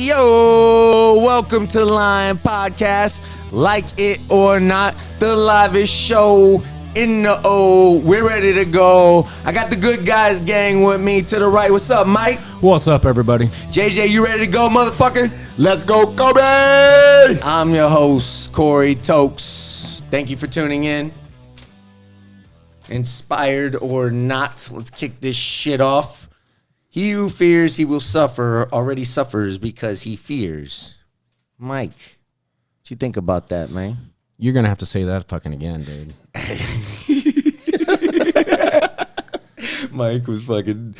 Yo, welcome to the Lion Podcast. Like it or not, the livest show in the O. We're ready to go. I got the good guys gang with me to the right. What's up, Mike? What's up, everybody? JJ, you ready to go, motherfucker? Let's go, Kobe! I'm your host, Corey Tokes. Thank you for tuning in. Inspired or not, let's kick this shit off. He who fears he will suffer already suffers because he fears. Mike, what you think about that, man? You're going to have to say that fucking again, dude. Mike was fucking...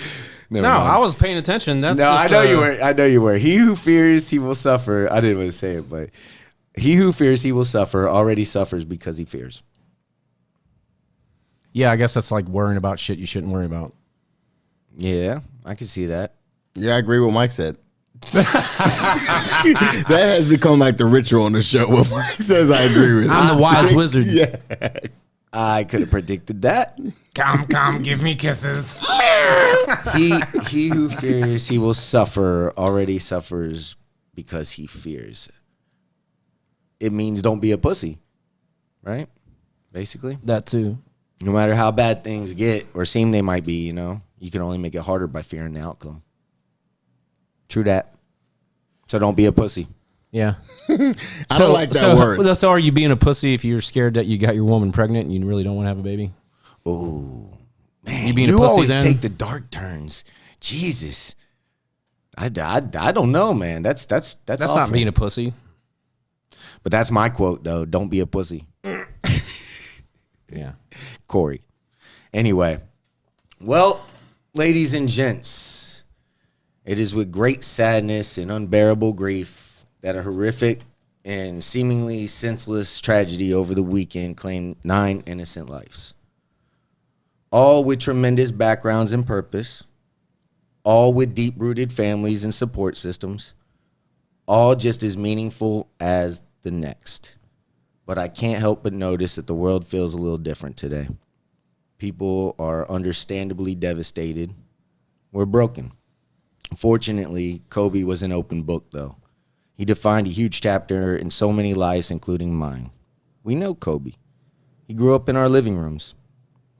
No, I was paying attention. That's no, just, I know you were. I know you were. He who fears he will suffer. I didn't want to say it, but he who fears he will suffer already suffers because he fears. Yeah, I guess that's like worrying about shit you shouldn't worry about. Yeah, I can see that. Yeah, I agree with what Mike said. That has become like the ritual on the show. What Mike says, I agree with. I'm the wise wizard. Yeah. I could have predicted that. Come, give me kisses. He who fears he will suffer already suffers because he fears. It means don't be a pussy, right? Basically. That too. No matter how bad things get or seem they might be, you know, you can only make it harder by fearing the outcome. True that. So don't be a pussy. Yeah. I don't like that word. So are you being a pussy if you're scared that you got your woman pregnant and you really don't want to have a baby? Oh, man. You being you a pussy always then? take the dark turns. Jesus. I don't know, man. That's That's not being a pussy. But that's my quote, though. Don't be a pussy. Yeah. Corey. Anyway. Well, ladies and gents, it is with great sadness and unbearable grief that a horrific and seemingly senseless tragedy over the weekend claimed 9 innocent lives. All with tremendous backgrounds and purpose. All with deep-rooted families and support systems. All just as meaningful as the next. But I can't help but notice that the world feels a little different today. People are understandably devastated. We're broken. Fortunately, Kobe was an open book, though. He defined a huge chapter in so many lives, including mine. We know Kobe. He grew up in our living rooms.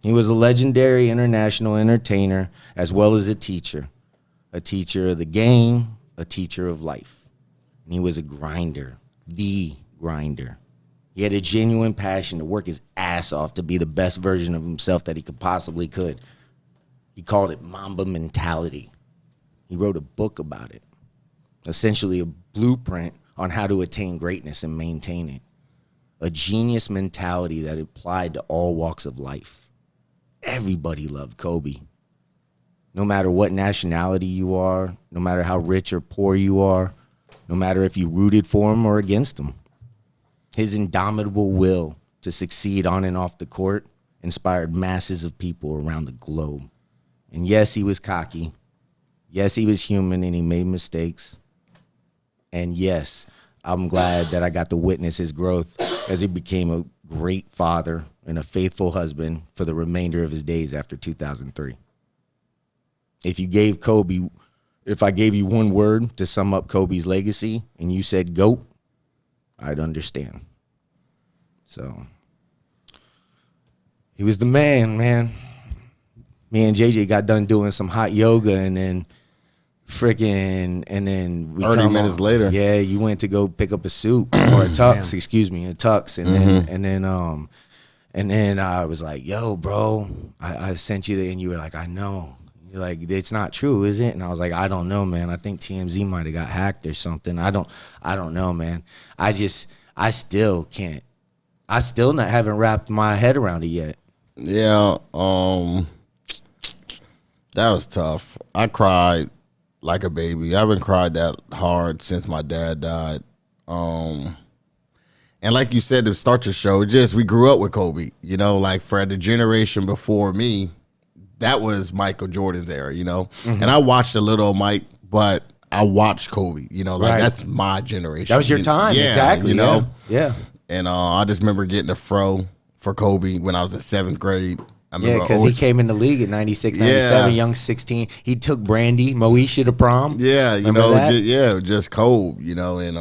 He was a legendary international entertainer as well as a teacher of the game, a teacher of life. And he was a grinder, the grinder. He had a genuine passion to work his ass off to be the best version of himself that he possibly could. He called it Mamba mentality. He wrote a book about it, essentially a blueprint on how to attain greatness and maintain it. A genius mentality that applied to all walks of life. Everybody loved Kobe. No matter what nationality you are, no matter how rich or poor you are, no matter if you rooted for him or against him. His indomitable will to succeed on and off the court inspired masses of people around the globe. And yes, he was cocky. Yes, he was human and he made mistakes. And yes, I'm glad that I got to witness his growth as he became a great father and a faithful husband for the remainder of his days after 2003. If I gave you one word to sum up Kobe's legacy and you said GOAT, I'd understand. So, he was the man. Me and JJ got done doing some hot yoga and then 30 minutes later. Yeah, you went to go pick up a suit or a tux, a tux. And then I was like, yo, bro, I sent you and you were like, I know. You're like, it's not true, is it? And I was like, I don't know, man. I think TMZ might have got hacked or something. I don't know, man. I still can't. I still haven't wrapped my head around it yet. Yeah, that was tough. I cried like a baby. I haven't cried that hard since my dad died. And like you said, to start your show, we grew up with Kobe. You know, like for the generation before me, that was Michael Jordan's era, you know? Mm-hmm. And I watched a little Mike, but I watched Kobe, you know, like that's my generation. That was your time, exactly. You know? Yeah. And I just remember getting a fro for Kobe when I was in 7th grade. I Yeah, remember because he always- came in the league at 96, 97, Yeah. young 16. He took Brandy, Moesha to prom. Yeah, you Remember know, that? just cold, you know, and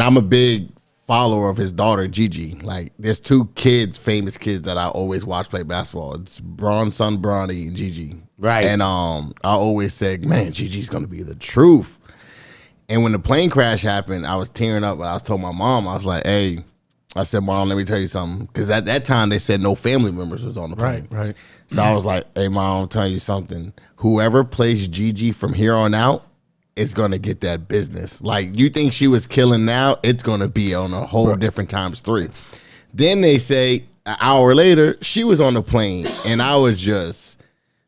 I'm a big follower of his daughter Gigi. Like, there's two kids, famous kids that I always watch play basketball. It's Braun's son, Bronny, and Gigi. Right. And I always said, man, Gigi's gonna be the truth. And when the plane crash happened, I was tearing up, but I was told my mom, I was like, hey, I said, Mom, let me tell you something. Because at that time, they said no family members was on the plane. Right. So I was like, hey, Mom, I'm telling you something. Whoever plays Gigi from here on out is going to get that business. Like, you think she was killing now, it's going to be on a whole different times 3. Then they say an hour later, she was on the plane. And I was just...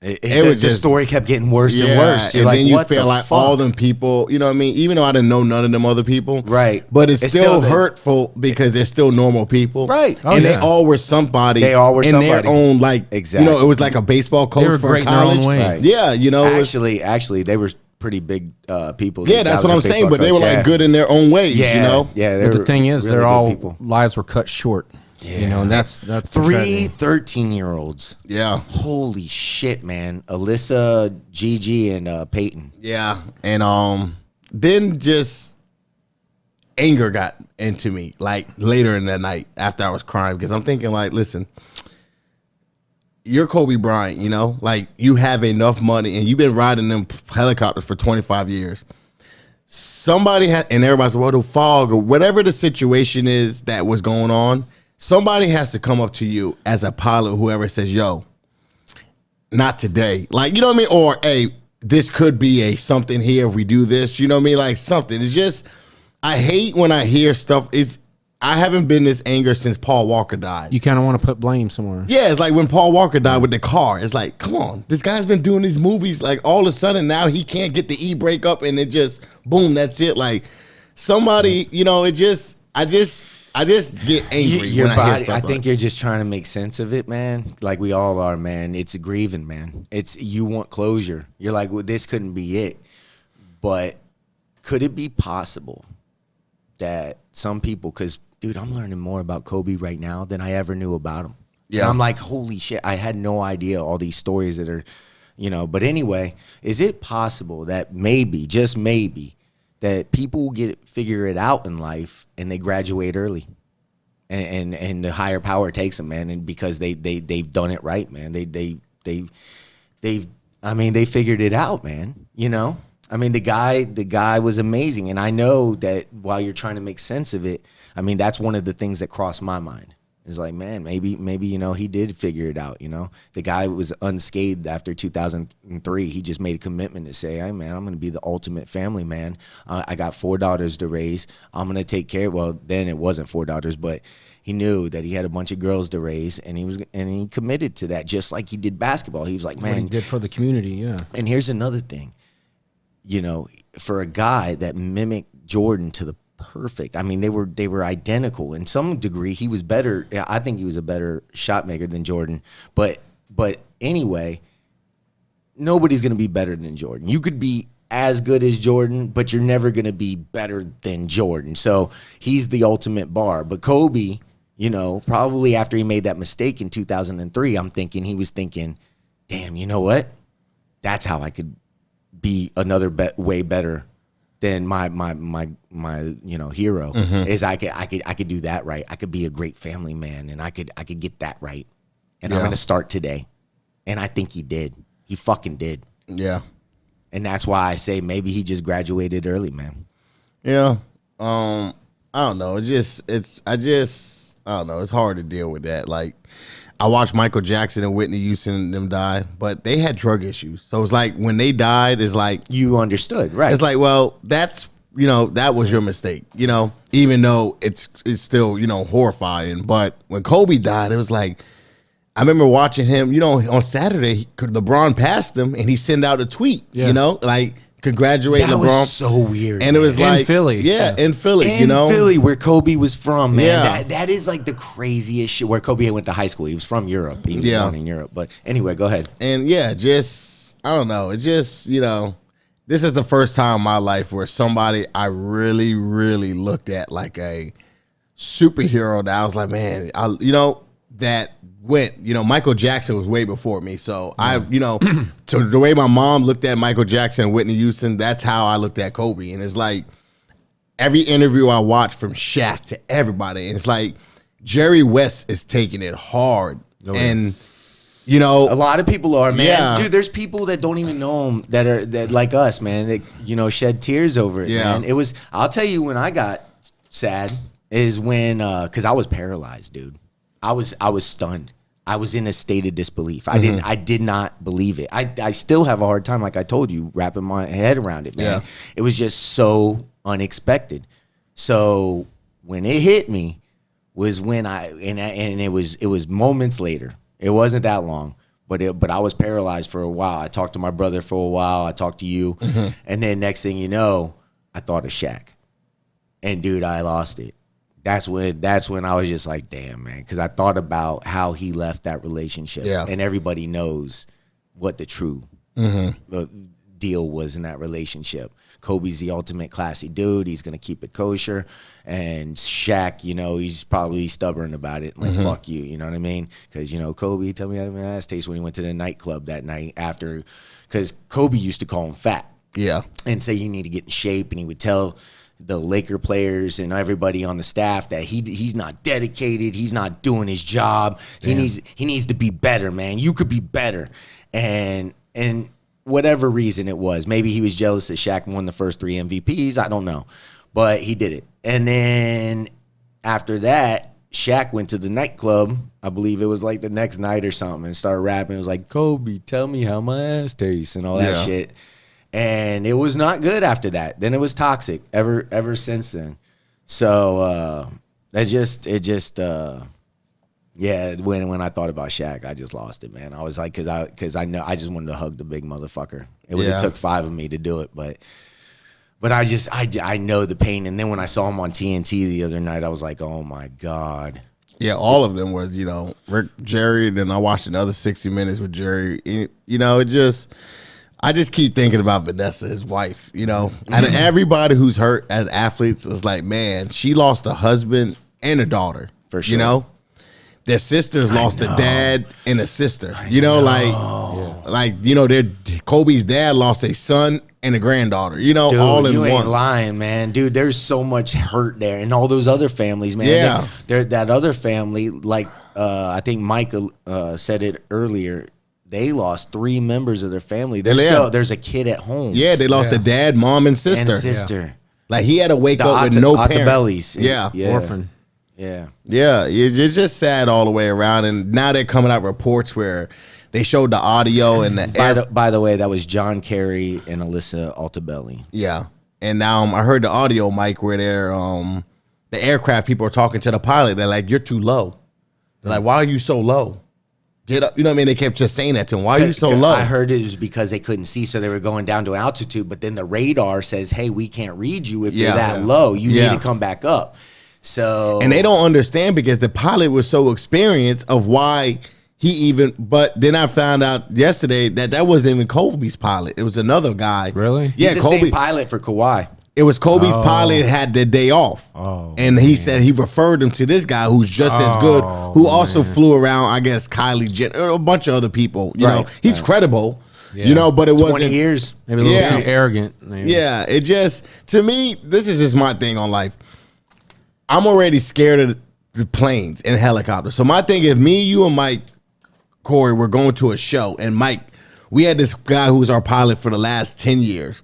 The story kept getting worse and worse. You're and like, then you what feel the like fuck? all them people, you know what I mean? Even though I didn't know none of them other people. Right. But it's still still hurtful because they're still normal people. Right. Oh, And yeah. they all were somebody. They all were in somebody. their own, like, Exactly. you know, it was like a baseball coach They were for great in their college. own way. Right. Yeah, you know. it was- Actually, they were pretty big people. yeah, that's what I'm saying. But they were like good in their own ways, Yeah, you know? yeah. But the thing is, really they're good all people. lives were cut short. You know, and that's the 3 tragedy. 13-year-olds. Yeah. Holy shit, man! Alyssa, Gigi, and Peyton. Yeah. And then just anger got into me, like, later in that night after I was crying, because I'm thinking, like, listen, you're Kobe Bryant, you know? Like, you have enough money, and you've been riding them helicopters for 25 years. Somebody had, and everybody's like, well, the fog or whatever the situation is that was going on, somebody has to come up to you as a pilot, whoever says, yo, not today. Like, you know what I mean? Or, hey, this could be a something here if we do this. You know what I mean? Like, something. It's just, I hate when I hear stuff. I haven't been this angry since Paul Walker died. You kind of want to put blame somewhere. Yeah, it's like when Paul Walker died with the car. It's like, come on, this guy's been doing these movies. Like, all of a sudden now he can't get the e-brake up, and it just boom, that's it. Like, somebody, you know, I just get angry Your when I hear body. stuff I like think you're just trying to make sense of it, man. Like we all are, man. It's grieving, man. It's you want closure. You're like, well, this couldn't be it. But could it be possible that some people, because dude, I'm learning more about Kobe right now than I ever knew about him. Yeah. And I'm like, holy shit, I had no idea all these stories that are, you know. But anyway, is it possible that maybe, just maybe, that people will figure it out in life and they graduate early, and the higher power takes them, man, and because they've done it right, man. They figured it out, man. You know, I mean, the guy was amazing, and I know that while you're trying to make sense of it, I mean, that's one of the things that crossed my mind. It's like, man, maybe you know, he did figure it out. You know, the guy was unscathed after 2003. He just made a commitment to say, hey, man, I'm going to be the ultimate family man. I got 4 daughters to raise. I'm going to take care. Well, then it wasn't 4 daughters, but he knew that he had a bunch of girls to raise, and he committed to that, just like he did basketball. He was like, What he man, did for the community, yeah. and here's another thing, you know, for a guy that mimicked Jordan to the perfect. I mean, they were identical in some degree. He was better. I think he was a better shot maker than Jordan. But anyway, nobody's going to be better than Jordan. You could be as good as Jordan, but you're never going to be better than Jordan. So he's the ultimate bar. But Kobe, you know, probably after he made that mistake in 2003, he was thinking, damn, you know what? That's how I could be another way better than my you know, hero. Is I could do that right. I could be a great family man, and I could get that right. And I'm gonna start today. And I think he did. He fucking did. Yeah. And that's why I say maybe he just graduated early, man. Yeah. I don't know. I don't know. It's hard to deal with that. Like, I watched Michael Jackson and Whitney Houston and them die, but they had drug issues. So it's like when they died, it's like You understood, right? it's like, well, that's, you know, that was your mistake, you know, even though it's still, you know, horrifying. But when Kobe died, it was like, I remember watching him, you know, on Saturday, LeBron passed him and he sent out a tweet, Yeah. you know, like, congratulate that LeBron. was so weird. And it was In like Philly. Yeah, in Philly, in you know. Philly, where Kobe was from, man. Yeah. That is like the craziest shit. Where Kobe went to high school, he was from Europe. He was Yeah. born in Europe. But anyway, go ahead. And yeah, just, I don't know. It just, you know, this is the first time in my life where somebody I really, really looked at like a superhero that I was like, man, you know, that went. Michael Jackson was way before me. So so the way my mom looked at Michael Jackson and Whitney Houston, that's how I looked at Kobe. And it's like every interview I watch from Shaq to everybody, and it's like Jerry West is taking it hard. And a lot of people are, man. Yeah. Dude, there's people that don't even know him that like us, man. That shed tears over it. Yeah. Man. It was. I'll tell you when I got sad is when because I was paralyzed, dude. I was stunned. I was in a state of disbelief. I did not believe it. I still have a hard time, like I told you, wrapping my head around it, man. Yeah. It was just so unexpected. So when it hit me was when it was moments later. It wasn't that long, but I was paralyzed for a while. I talked to my brother for a while. I talked to you, and then next thing you know, I thought of Shaq, and dude, I lost it. That's when I was just like, damn, man, because I thought about how he left that relationship, and everybody knows what the true deal was in that relationship. Kobe's the ultimate classy dude. He's gonna keep it kosher, and Shaq, he's probably stubborn about it. Like fuck you, you know what I mean? Because Kobe, tell me how my ass tastes when he went to the nightclub that night after, because Kobe used to call him fat, and say you need to get in shape, and he would tell the Laker players and everybody on the staff that he's not dedicated, he's not doing his job. Damn. He needs to be better, man. You could be better, and whatever reason it was. Maybe he was jealous that Shaq won the first 3 MVPs. I don't know. But he did it. And then after that, Shaq went to the nightclub. I believe it was like the next night or something, and started rapping. It was like, Kobe, tell me how my ass tastes and all that shit. And it was not good after that. Then it was toxic ever since then. So when I thought about Shaq, I just lost it, man. I was like, because I just wanted to hug the big motherfucker. It would have took 5 of me to do it, but I know the pain. And then when I saw him on TNT the other night, I was like, oh my God. Yeah, all of them was, Rick, Jerry, and then I watched another 60 Minutes with Jerry. I just keep thinking about Vanessa, his wife, And everybody who's hurt as athletes is like, man, she lost a husband and a daughter. For sure. Their sisters lost a dad and a sister. Kobe's dad lost a son and a granddaughter. Dude, all in you one. Ain't lying, man. Dude, there's so much hurt there, and all those other families, man. Yeah, that other family, like I think Mike said it earlier. They lost 3 members of their family. There's a kid at home. Yeah, they lost a dad, mom, and sister. Yeah. Like he had to wake up with no parents. Yeah, orphan. Yeah. Yeah, it's just sad all the way around. And now they're coming out reports where they showed the audio and by the way, that was John Kerry and Alyssa Altabelli. Yeah, and now I heard the audio, Mike, where they're the aircraft people are talking to the pilot. They're like, "You're too low." They're like, "Why are you so low? Get up." You know what I mean? They kept just saying that to him. Why are you so low? I heard it was because they couldn't see, so they were going down to altitude. But then the radar says, "Hey, we can't read you if you're that low. You need to come back up." So, and they don't understand because the pilot was so experienced of why he even. But then I found out yesterday that wasn't even Kobe's pilot. It was another guy. Really? Yeah, he's the same pilot for Kawhi. It was Kobe's pilot had the day off. And he said he referred him to this guy who's just as good, who also flew around, I guess, Kylie Jenner, a bunch of other people. You know, he's credible. Yeah. But it wasn't 20 years. Maybe a little too arrogant. Maybe. Yeah, it just, to me, this is just my thing on life. I'm already scared of the planes and helicopters. So my thing is, me, you, and Mike, Corey, we're going to a show. And Mike, we had this guy who was our pilot for the last 10 years.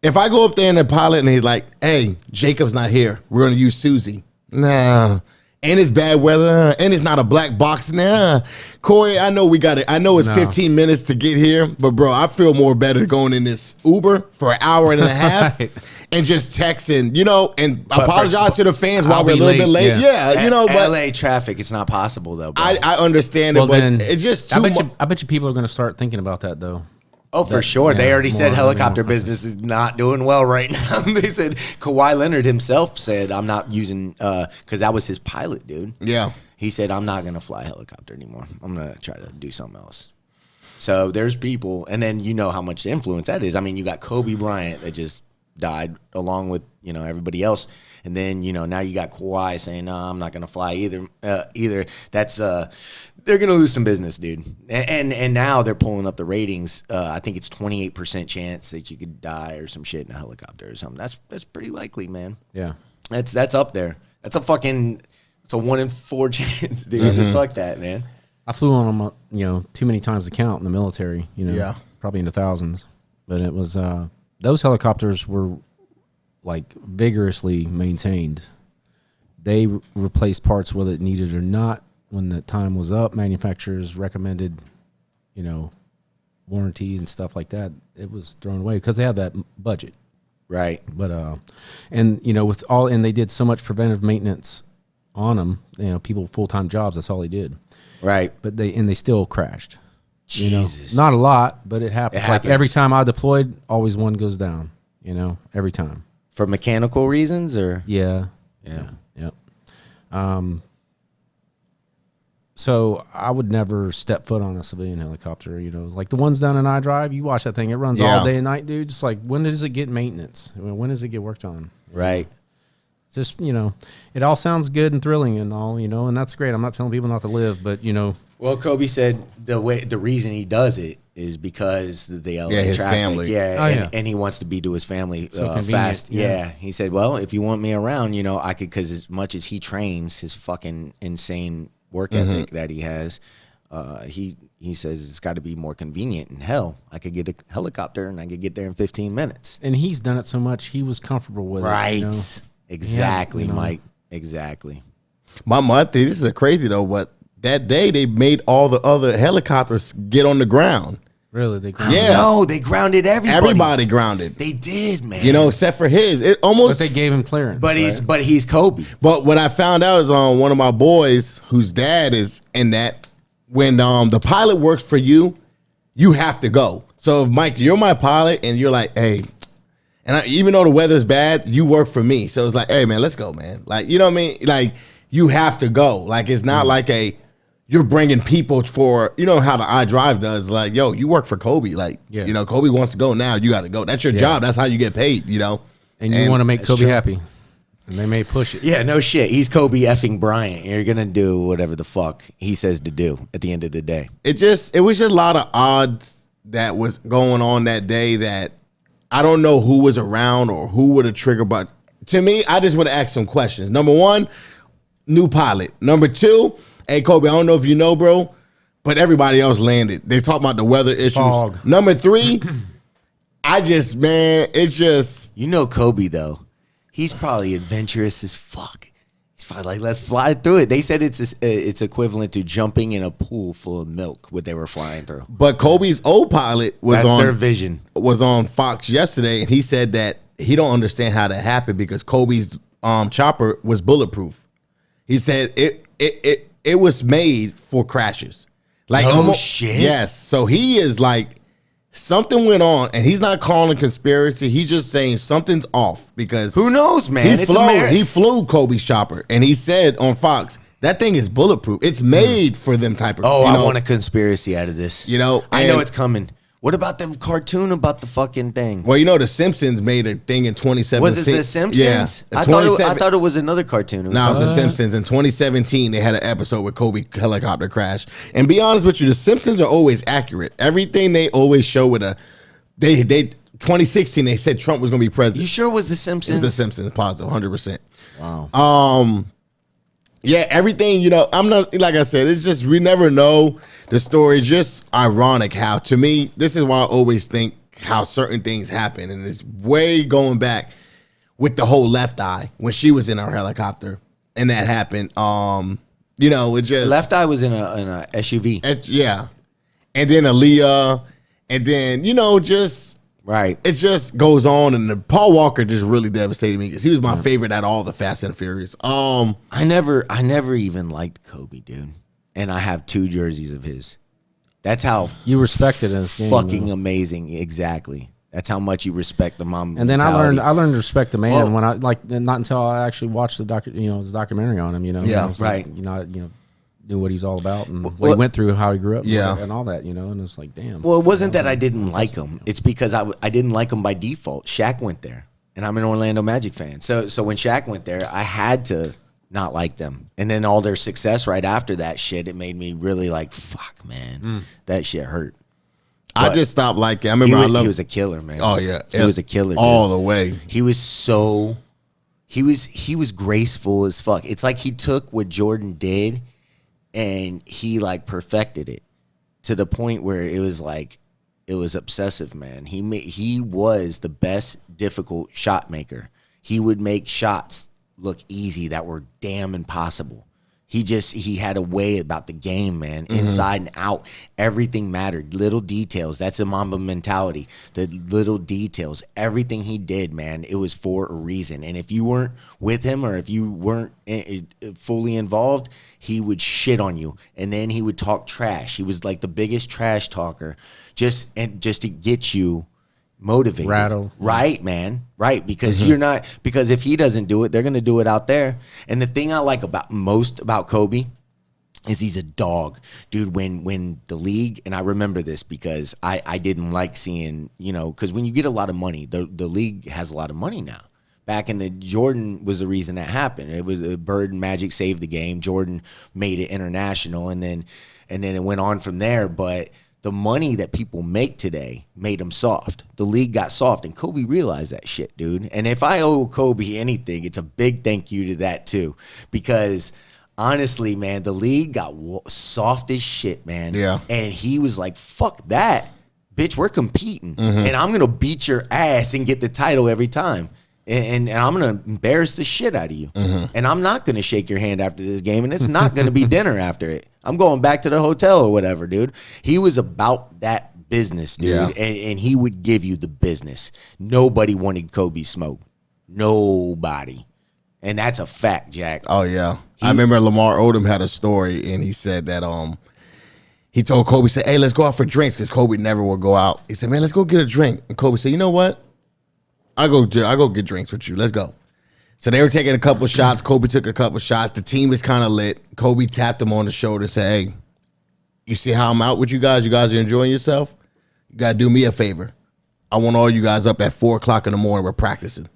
If I go up there and the pilot and he's like, "Hey, Jacob's not here. We're going to use Susie." Nah. And it's bad weather. And it's not a black box. Nah. Corey, I know we got it. I know it's 15 minutes to get here. But, bro, I feel more better going in this Uber for an hour and a half. And just texting, and apologize to the fans while we're a little bit late. Yeah, but LA traffic, it's not possible though. Bro. I understand it, but it's just too much. I bet you people are going to start thinking about that though. Oh, for sure. They already said helicopter business is not doing well right now. They said Kawhi Leonard himself said, "I'm not using," because that was his pilot, dude. Yeah, he said, "I'm not going to fly a helicopter anymore. I'm going to try to do something else." So there's people, and then you know how much influence that is. I mean, you got Kobe Bryant that just died along with, everybody else. And then, now you got Kawhi saying, no, I'm not going to fly either. That's, they're going to lose some business, dude. And now they're pulling up the ratings. I think it's 28% chance that you could die or some shit in a helicopter or something. That's pretty likely, man. Yeah. That's up there. It's a 1 in 4 chance, dude. Fuck that, man. I flew on them, too many times to count in the military, Yeah. probably into thousands. But it was, those helicopters were like vigorously maintained. They replaced parts whether it needed or not. When the time was up, manufacturers recommended, warranty and stuff like that. It was thrown away because they had that budget. Right. But, and they did so much preventive maintenance on them, people full-time jobs, that's all they did. Right. But they still crashed. Jesus. Not a lot, but it happens. It Like happens. every time I deployed, always one goes down, every time. For mechanical reasons or? Yeah. Yep. So I would never step foot on a civilian helicopter, like the ones down in iDrive. You watch that thing; it runs all day and night, dude. Just like, when does it get maintenance? When does it get worked on? Right. Just it all sounds good and thrilling and all, and that's great. I'm not telling people not to live, but Well, Kobe said the reason he does it is because the LA his traffic. family. Yeah, and he wants to be to his family fast. Yeah. He said, well, if you want me around, I could, because as much as he trains, his fucking insane work ethic that he has, he says it's got to be more convenient. And hell, I could get a helicopter and I could get there in 15 minutes. and he's done it so much, he was comfortable with Right. it. Exactly, Yeah, Mike. Exactly. My thing, this is crazy though, but that day they made all the other helicopters get on the ground. Really, they Yeah. No, they grounded everybody. Everybody grounded. They did, man. Except for his. It almost. But they gave him clearance. But he's Kobe. But what I found out is on one of my boys whose dad is in that, when the pilot works for you, you have to go. So if Mike, you're my pilot and you're like, hey, and even though the weather's bad, you work for me. So it's like, hey man, let's go, man. Like, you know what I mean? Like, you have to go. Like, it's not like you're bringing people for, how the iDrive does. Like, yo, you work for Kobe. Like, Kobe wants to go now. You got to go. That's your job. That's how you get paid, and you want to make Kobe true. happy. And they may push it. Yeah, no shit. He's Kobe effing Bryant. You're gonna do whatever the fuck he says to do at the end of the day. It was just a lot of odds that was going on that day that I don't know who was around or who would have triggered. But to me, I just would have asked some questions. Number one, new pilot. Number two, hey Kobe, I don't know if you know, bro, but everybody else landed. They talk about the weather issues. Fog. Number three, it's just. Kobe though. He's probably adventurous as fuck. He's probably like, let's fly through it. They said it's equivalent to jumping in a pool full of milk, what they were flying through. But Kobe's old pilot That's their vision. Was on Fox yesterday, and he said that he don't understand how that happened because Kobe's chopper was bulletproof. He said it was made for crashes. Like, no shit. Yes. So he is like, something went on, and he's not calling conspiracy. He's just saying something's off because Who knows, man? He flew Kobe's chopper, and he said on Fox that thing is bulletproof. It's made for them type of. Oh, I want a conspiracy out of this. I know it's coming. What about the cartoon about the fucking thing? Well, The Simpsons made a thing in 2017. Was it The Simpsons? Yeah. I thought it was another cartoon. It was No, it was The Simpsons. In 2017, they had an episode with Kobe helicopter crash. And be honest with you, The Simpsons are always accurate. Everything they always show with they 2016, they said Trump was going to be president. You sure it was The It Simpsons? was The Simpsons, positive, 100%. Wow. Yeah, everything, I'm not, like I said, it's just, we never know. The story is just ironic how, to me, this is why I always think how certain things happen. And it's way going back with the whole Left Eye when she was in our helicopter and that happened. It just. Left Eye was in a SUV. Yeah. And then Aaliyah. And then, just. Right. It just goes on, and Paul Walker just really devastated me because he was my favorite out of all the Fast and Furious. I never even liked Kobe, dude, and I have 2 jerseys of his. That's how You respected his game, fucking though. amazing. Exactly. That's how much you respect the Mamba. And then mentality. I learned to respect the man Well- when I not until I actually watched the documentary on him. Yeah, I was right. Like, knew what he's all about and what he went through, how he grew up, Yeah. and all that. And it's like, damn. Well, it wasn't that I didn't like him. It's because I didn't like him by default. Shaq went there, and I'm an Orlando Magic fan. So when Shaq went there, I had to not like them. And then all their success right after that shit, it made me really like, fuck, man, that shit hurt. I just stopped liking. I remember he was a killer, man. Oh yeah, he was a killer, all dude. the way. He was graceful as fuck. It's like he took what Jordan did and he like perfected it to the point where it was like it was obsessive, man. He was the best difficult shot maker. He would make shots look easy that were damn impossible. He had a way about the game, man. Inside and out, everything mattered. Little details. That's a Mamba mentality. The little details. Everything he did, man, it was for a reason. And if you weren't with him or if you weren't fully involved, he would shit on you. And then he would talk trash. He was like the biggest trash talker just to get you motivated. Rattle. Right, man. Right. Because because if he doesn't do it, they're going to do it out there. And the thing I like most about Kobe is he's a dog. Dude, when the league, and I remember this because I didn't like seeing, because when you get a lot of money, the league has a lot of money now. Back in the Jordan was the reason that happened. It was Bird and Magic saved the game. Jordan made it international, and then it went on from there. But the money that people make today made them soft. The league got soft, and Kobe realized that shit, dude. And if I owe Kobe anything, it's a big thank you to that too, because honestly, man, the league got soft as shit, man. Yeah. And he was like, fuck that, bitch, we're competing, and I'm going to beat your ass and get the title every time. And I'm going to embarrass the shit out of you. And I'm not going to shake your hand after this game, and it's not going to be dinner after it. I'm going back to the hotel or whatever, dude. He was about that business, dude, Yeah. and he would give you the business. Nobody wanted Kobe smoke. Nobody. And that's a fact, Jack. Oh yeah, I remember Lamar Odom had a story, and he said that he told Kobe, said, "Hey, let's go out for drinks," because Kobe never would go out. He said, "Man, let's go get a drink." And Kobe said, "You know what? I go get drinks with you. Let's go." So they were taking a couple shots. Kobe took a couple shots. The team was kind of lit. Kobe tapped him on the shoulder and said, "Hey, you see how I'm out with you guys? You guys are enjoying yourself? You got to do me a favor. I want all you guys up at 4 o'clock in the morning. We're practicing."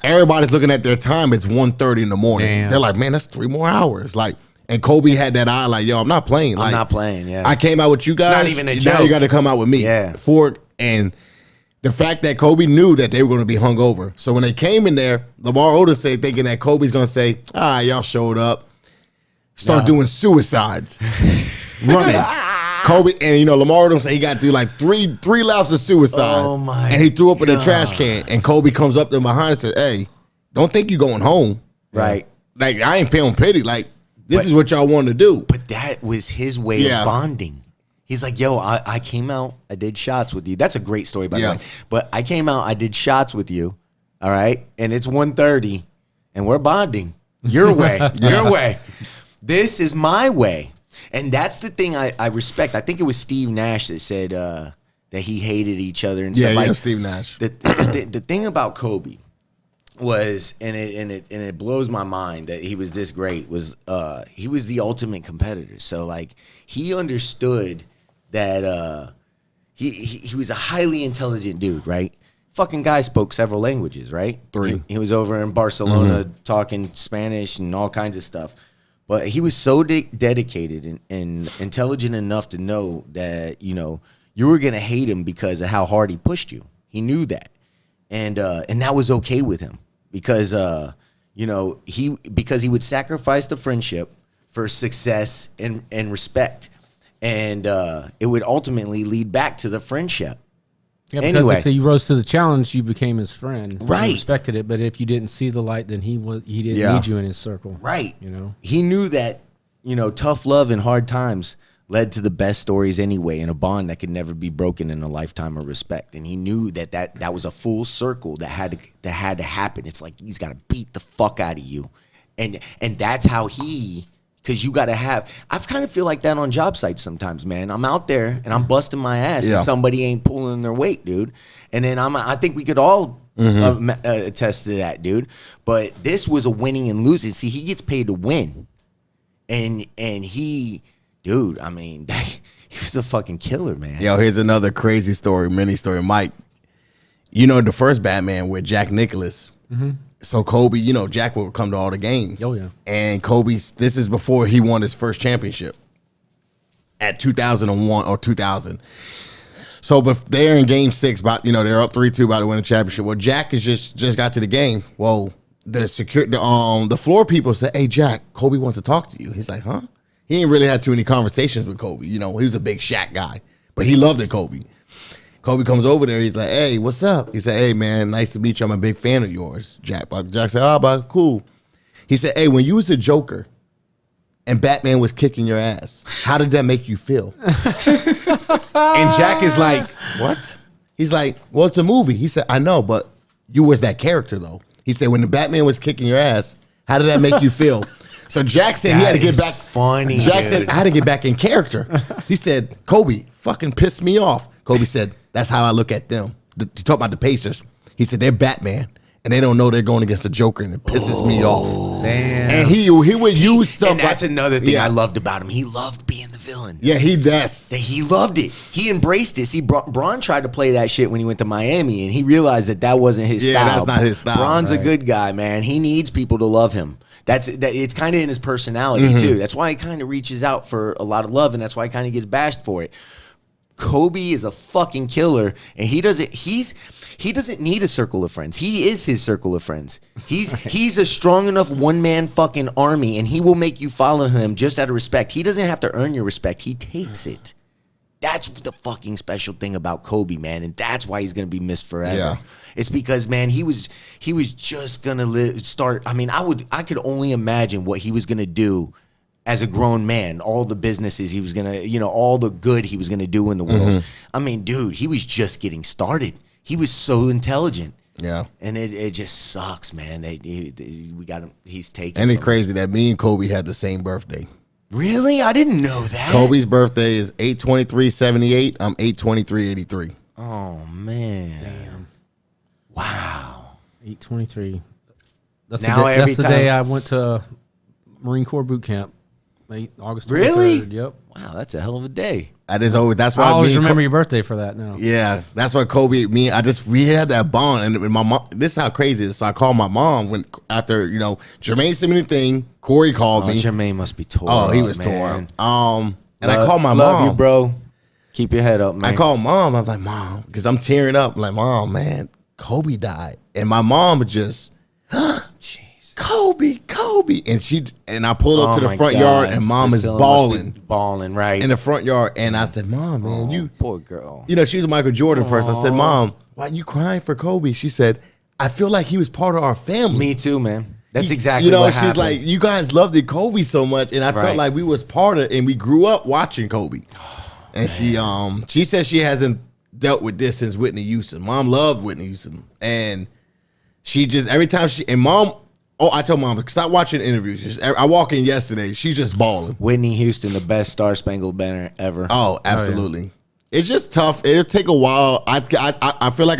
Everybody's looking at their time. It's 1:30 in the morning. Damn. They're like, "Man, that's 3 more hours." Like, and Kobe had that eye like, "Yo, I'm not playing. I'm not playing, yeah. I came out with you guys. not even a Now joke. you got to come out with me." Yeah. And the fact that Kobe knew that they were going to be hungover. So when they came in there, Lamar Odom said, thinking that Kobe's going to say, y'all showed up. Start doing suicides. Running. Kobe, and Lamar Odom said he got through like three laps of suicide. Oh, my And he threw up in a God. trash can. And Kobe comes up there behind and said, "Hey, don't think you going home." Right. Like, I ain't paying pity. Like, this is what y'all want to do. But that was his way Yeah. of bonding. He's like, yo, I came out, I did shots with you. That's a great story, by the Yeah. way. But I came out, I did shots with you, all right? And it's 1:30, and we're bonding. Your way, your way. This is my way. And that's the thing I respect. I think it was Steve Nash that said that he hated each other and stuff. Like, Steve Nash. the thing about Kobe was, and it blows my mind that he was this great, was he was the ultimate competitor. So like he understood that he was a highly intelligent dude, right? Fucking guy spoke several languages, right? 3. He was over in Barcelona talking Spanish and all kinds of stuff. But he was so dedicated and intelligent enough to know that, you were going to hate him because of how hard he pushed you. He knew that. And that was okay with him because, because he would sacrifice the friendship for success and respect. And it would ultimately lead back to the friendship. Yeah, because Anyway. if you rose to the challenge, you became his friend. Right. You respected it, but if you didn't see the light, then he didn't Yeah. need you in his circle. Right. He knew that, tough love and hard times led to the best stories anyway, and a bond that could never be broken in a lifetime of respect. And he knew that was a full circle that had to happen. It's like he's got to beat the fuck out of you, and that's how because you got to have. I kind of feel like that on job sites sometimes, man. I'm out there and I'm busting my ass, Yeah. and somebody ain't pulling their weight, dude. And then I think we could all attest to that, dude. But this was a winning and losing. See, he gets paid to win, and he. Dude, I mean, he was a fucking killer, man. Yo, here's another crazy story, mini story. Mike, you know, the first Batman with Jack Nicklaus. So Kobe, you know, Jack would come to all the games. Oh, yeah. And Kobe, this is before he won his first championship at 2001 or 2000. So, but they're in Game 6, about, you know, they're up 3-2 about to win the championship. Well, Jack is just got to the game. Well, the floor people said, "Hey, Jack, Kobe wants to talk to you." He's like, "Huh?" He ain't really had too many conversations with Kobe. You know, he was a big Shaq guy, but he loved it, Kobe. Kobe comes over there. He's like, "Hey, what's up?" He said, "Hey, man, nice to meet you. I'm a big fan of yours, Jack." Jack said, "Oh, but cool." He said, "Hey, when you was the Joker and Batman was kicking your ass, how did that make you feel?" And Jack is like, "What?" He's like, "Well, it's a movie." He said, "I know, but you was that character, though." He said, "When the Batman was kicking your ass, how did that make you feel?" So Jack said he had to get back. Funny. Jack dude. said, "I had to get back in character." He said, "Kobe fucking pissed me off." Kobe said, "That's how I look at them." He talked about the Pacers. He said, "They're Batman, and they don't know they're going against the Joker, and it pisses me off." Damn. And he would use stuff. And that's like, another thing yeah. I loved about him. He loved being the villain. Yeah, does. He loved it. He embraced it. See, Braun tried to play that shit when he went to Miami, and he realized that wasn't his style. Yeah, that's not his style. Braun's right. a good guy, man. He needs people to love him. It's kind of in his personality too. That's why he kind of reaches out for a lot of love, and that's why he kind of gets bashed for it. Kobe is a fucking killer, and he doesn't need a circle of friends. He is his circle of friends. He's a strong enough one-man fucking army, and he will make you follow him just out of respect. He doesn't have to earn your respect. He takes it. That's the fucking special thing about Kobe, man, and that's why he's gonna be missed forever. Yeah. It's because, man, he was just gonna start. I mean, I could only imagine what he was gonna do as a grown man, all the businesses he was gonna, all the good he was gonna do in the world. I mean, dude, he was just getting started. He was so intelligent. Yeah. And it just sucks, man. We got him. He's taken. And it's crazy that me and Kobe had the same birthday. Really? I didn't know that. Kobe's birthday is 8/23/78. I'm 8/23/83. Oh man. Damn. Wow. 8/23. That's Now the day, every that's the time- day I went to Marine Corps boot camp. August 23rd. Really? Yep. Wow, that's a hell of a day. That's why I always me and remember your birthday for that now. Yeah, that's why Kobe, we had that bond, and my mom. This is how crazy it is. So I called my mom after Jermaine sent me the thing. Corey called me. Jermaine must be tore. Oh, he up, was man. tore. And I called my love mom. you, bro. Keep your head up, man. I called mom. I was like, "Mom," because I'm tearing up. I'm like, "Mom, man, Kobe died," and my mom would just, Jeez. Kobe, and I pulled up Oh to the my front God. yard, and mom is Priscilla bawling must be bawling, right? in the front yard, and I said, "Mom, man, you." poor girl. She was a Michael Jordan person. I said, "Mom, why are you crying for Kobe?" She said, "I feel like he was part of our family." Me too, man. That's exactly what she's happened. like, "You guys loved it, Kobe so much," and I Right. felt like we was part of it, and we grew up watching Kobe. And she says she hasn't dealt with this since Whitney Houston. Mom loved Whitney Houston, and she just every time mom. Oh, I told mom, stop watching interviews. I walk in yesterday, she's just bawling. Whitney Houston, the best Star Spangled Banner ever. Oh, absolutely. It's just tough. It'll take a while. I feel like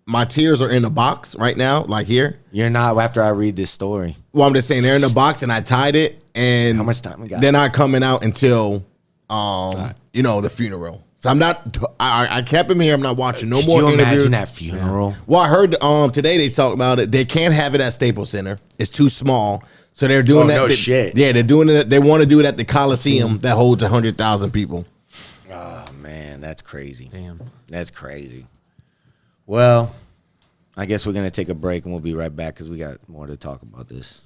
my tears are in a box right now, like here. You're not after I read this story. Well, I'm just saying they're in a box, and I tied it. And How much time we got? They're not coming out until the funeral. So I'm not. I kept him here. I'm not watching no Could more you interviews. imagine that funeral? Well, I heard today they talked about it. They can't have it at Staples Center. It's too small. So they're doing that. No shit. Yeah, they're doing it. They want to do it at the Coliseum that holds 100,000 people. Oh man, that's crazy. Damn. That's crazy. Well, I guess we're gonna take a break and we'll be right back because we got more to talk about this.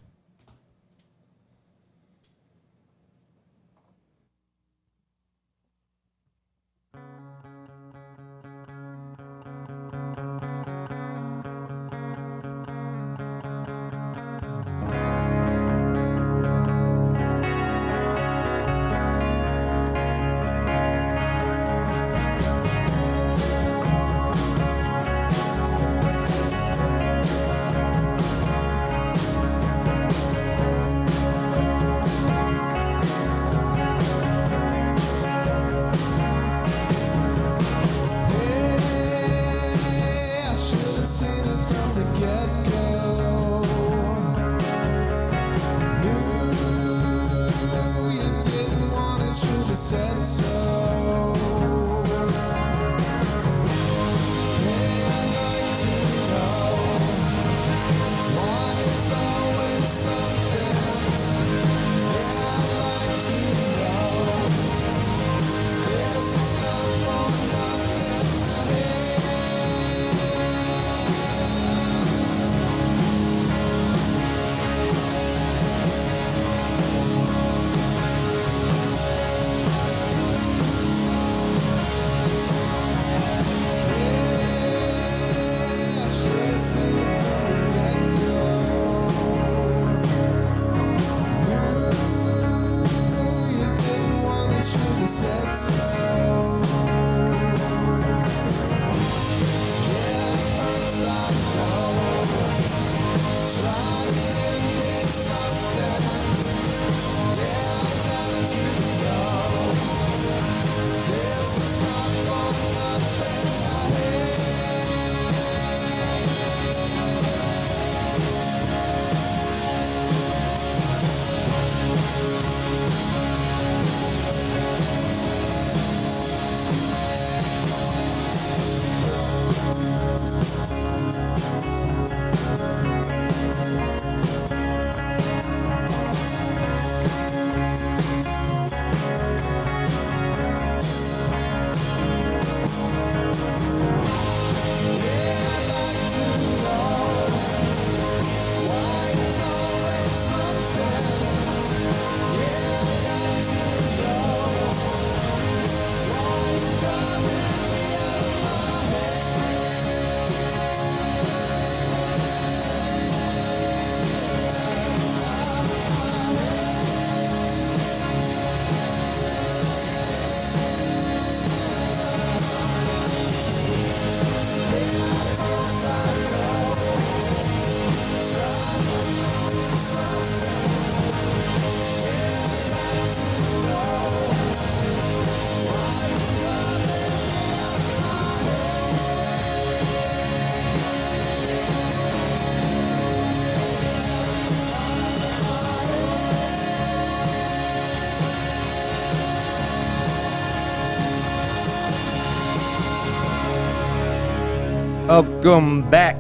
Welcome back,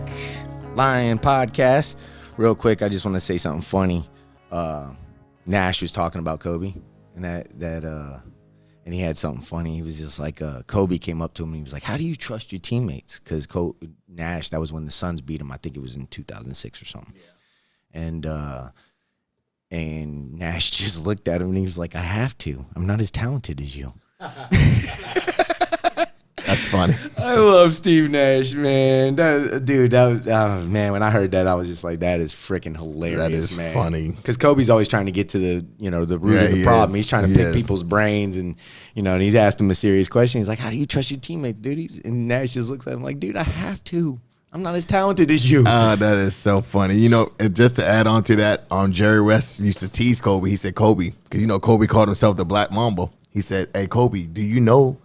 Lion Podcast. Real quick, I just want to say something funny. Nash was talking about Kobe, and and he had something funny. He was just like, Kobe came up to him and he was like, "How do you trust your teammates?" Because Nash, that was when the Suns beat him. I think it was in 2006 or something. Yeah. And Nash just looked at him and he was like, "I have to. I'm not as talented as you." That's funny. I love Steve Nash, man. Man, when I heard that, I was just like, that is freaking hilarious, That is man. funny. Because Kobe's always trying to get to the root of the problem. He's trying to pick people's brains, and and he's asked him a serious question. He's like, "How do you trust your teammates, dude?" And Nash just looks at him like, "Dude, I have to. I'm not as talented as you." That is so funny. And just to add on to that, Jerry West used to tease Kobe. He said, Kobe, because Kobe called himself the Black Mamba. He said, "Hey, Kobe, do you know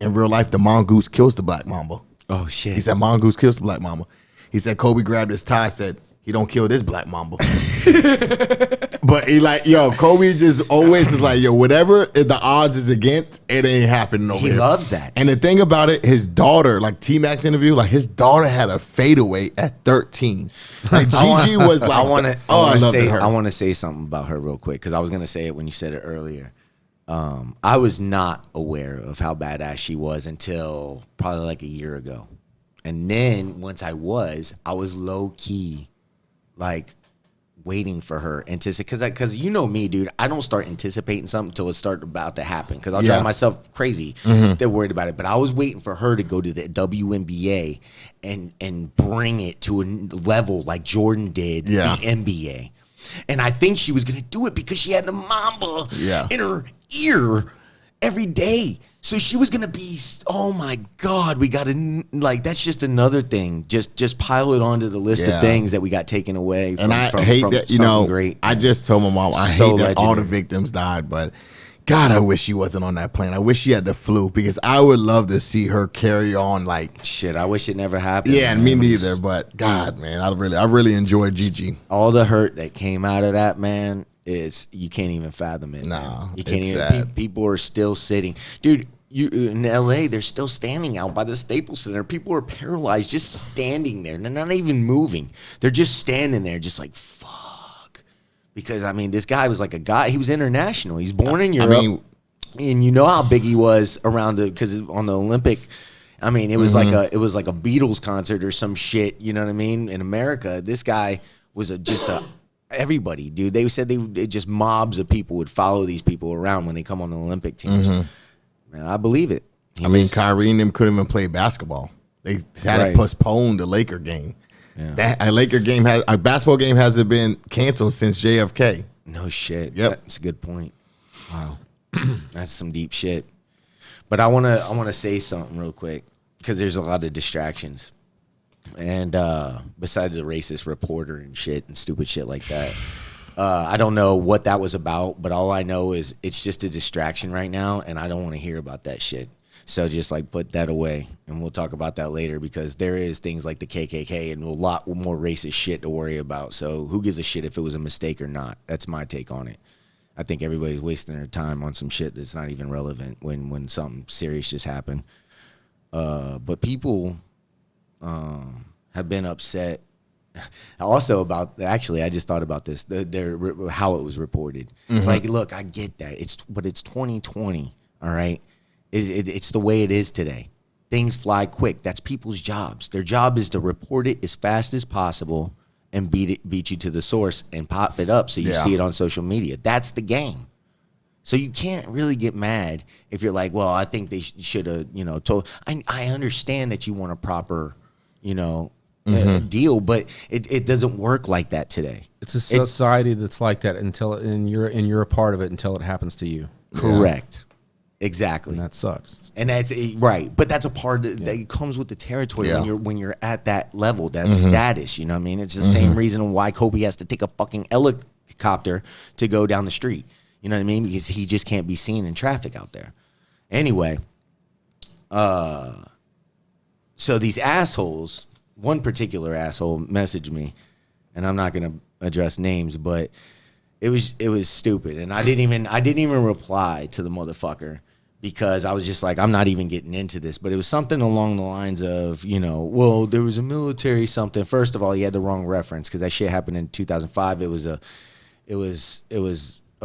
in real life the mongoose kills the Black Mamba?" Oh, shit. He said, "Mongoose kills the Black Mamba." He said, Kobe grabbed his tie, said, "He don't kill this Black Mamba." But he Kobe just always is like, whatever the odds is against, it ain't happening over here. He loves that. And the thing about it, his daughter, like T-Mac's interview, like his daughter had a fadeaway at 13. Like Gigi was like, I want to to say something about her real quick, because I was going to say it when you said it earlier. I was not aware of how badass she was until probably like a year ago. And then once I was low key, like waiting for her, because you know me, dude, I don't start anticipating something until it's about to happen, because I'll drive myself crazy. They're worried about it. But I was waiting for her to go to the WNBA and bring it to a level like Jordan did the NBA. And I think she was going to do it because she had the Mamba in her ear every day. So she was going to be, oh my God, we got to, that's just another thing. Just pile it onto the list of things that we got taken away from. And I hate that, great. I just told my mom, I hate that all the victims died, but God, I wish she wasn't on that plane. I wish she had the flu, because I would love to see her carry on like shit. I wish it never happened. Yeah, and me neither. But God, man, I really enjoyed Gigi. All the hurt that came out of that, man, is you can't even fathom it. No, you can't it's even. sad. People are still sitting, dude. In LA, they're still standing out by the Staples Center. People are paralyzed, just standing there. They're not even moving. They're just standing there, just like fuck. Because this guy was like a guy. He was international. He's born in Europe, and you know how big he was around because on the Olympic. It was like a Beatles concert or some shit. You know what I mean? In America, this guy was just everybody, dude. They said just mobs of people would follow these people around when they come on the Olympic teams. Man, I believe it. Kyrie and them couldn't even play basketball. They had to postpone the Laker game. Yeah. A basketball game hasn't been canceled since JFK. No shit. Yep. That's a good point. Wow. That's some deep shit. But I wanna say something real quick, because there's a lot of distractions. And besides the racist reporter and shit and stupid shit like that. I don't know what that was about, but all I know is it's just a distraction right now, and I don't want to hear about that shit. So just put that away, and we'll talk about that later, because there is things like the KKK and a lot more racist shit to worry about. So who gives a shit if it was a mistake or not? That's my take on it. I think everybody's wasting their time on some shit that's not even relevant when something serious just happened. But people have been upset. Also about, actually, I just thought about this, how it was reported. It's like, look, I get that. But it's 2020, all right? It's the way it is today. Things fly quick. That's people's jobs. Their job is to report it as fast as possible and beat you to the source and pop it up so you see it on social media. That's the game. So you can't really get mad if you're like, well, I think they should have, told. I understand that you want a proper, deal, but it doesn't work like that today. It's a society that's like that and you're a part of it until it happens to you. Correct. Exactly. And that sucks. And that's right. But that's a part that comes with the territory when you're at that level, that status. You know what I mean? It's the same reason why Kobe has to take a fucking helicopter to go down the street. You know what I mean? Because he just can't be seen in traffic out there. Anyway, so these assholes, one particular asshole messaged me, and I'm not gonna address names, but it was stupid, and I didn't even reply to the motherfucker because I was just like, I'm not even getting into this. But it was something along the lines of, well, there was a military something. First of all, he had the wrong reference because that shit happened in 2005. It was a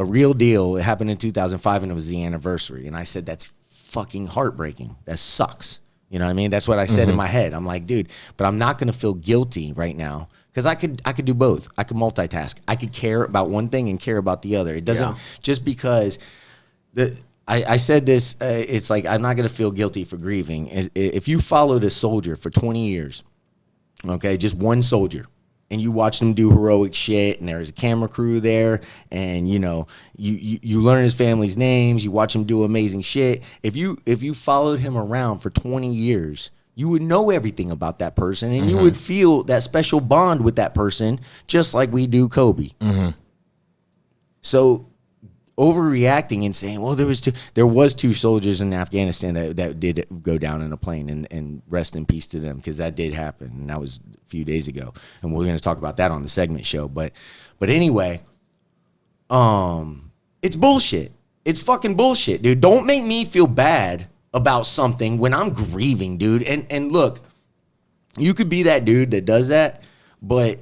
real deal. It happened in 2005, and it was the anniversary. And I said, that's fucking heartbreaking. That sucks. You know what I mean? That's what I said in my head. I'm like, dude, but I'm not going to feel guilty right now because I could do both. I could multitask. I could care about one thing and care about the other. It doesn't just because I said this. It's like I'm not going to feel guilty for grieving. If you followed a soldier for 20 years, okay, just one soldier, and you watch them do heroic shit, and there's a camera crew there, and you learn his family's names, you watch him do amazing shit. If you followed him around for 20 years, you would know everything about that person, and you would feel that special bond with that person, just like we do Kobe. So overreacting and saying, well, there was two soldiers in Afghanistan that did go down in a plane, and rest in peace to them, because that did happen, and that was a few days ago, and we're going to talk about that on the segment show. But anyway, it's bullshit. It's fucking bullshit, dude. Don't make me feel bad about something when I'm grieving, dude. And look, you could be that dude that does that, but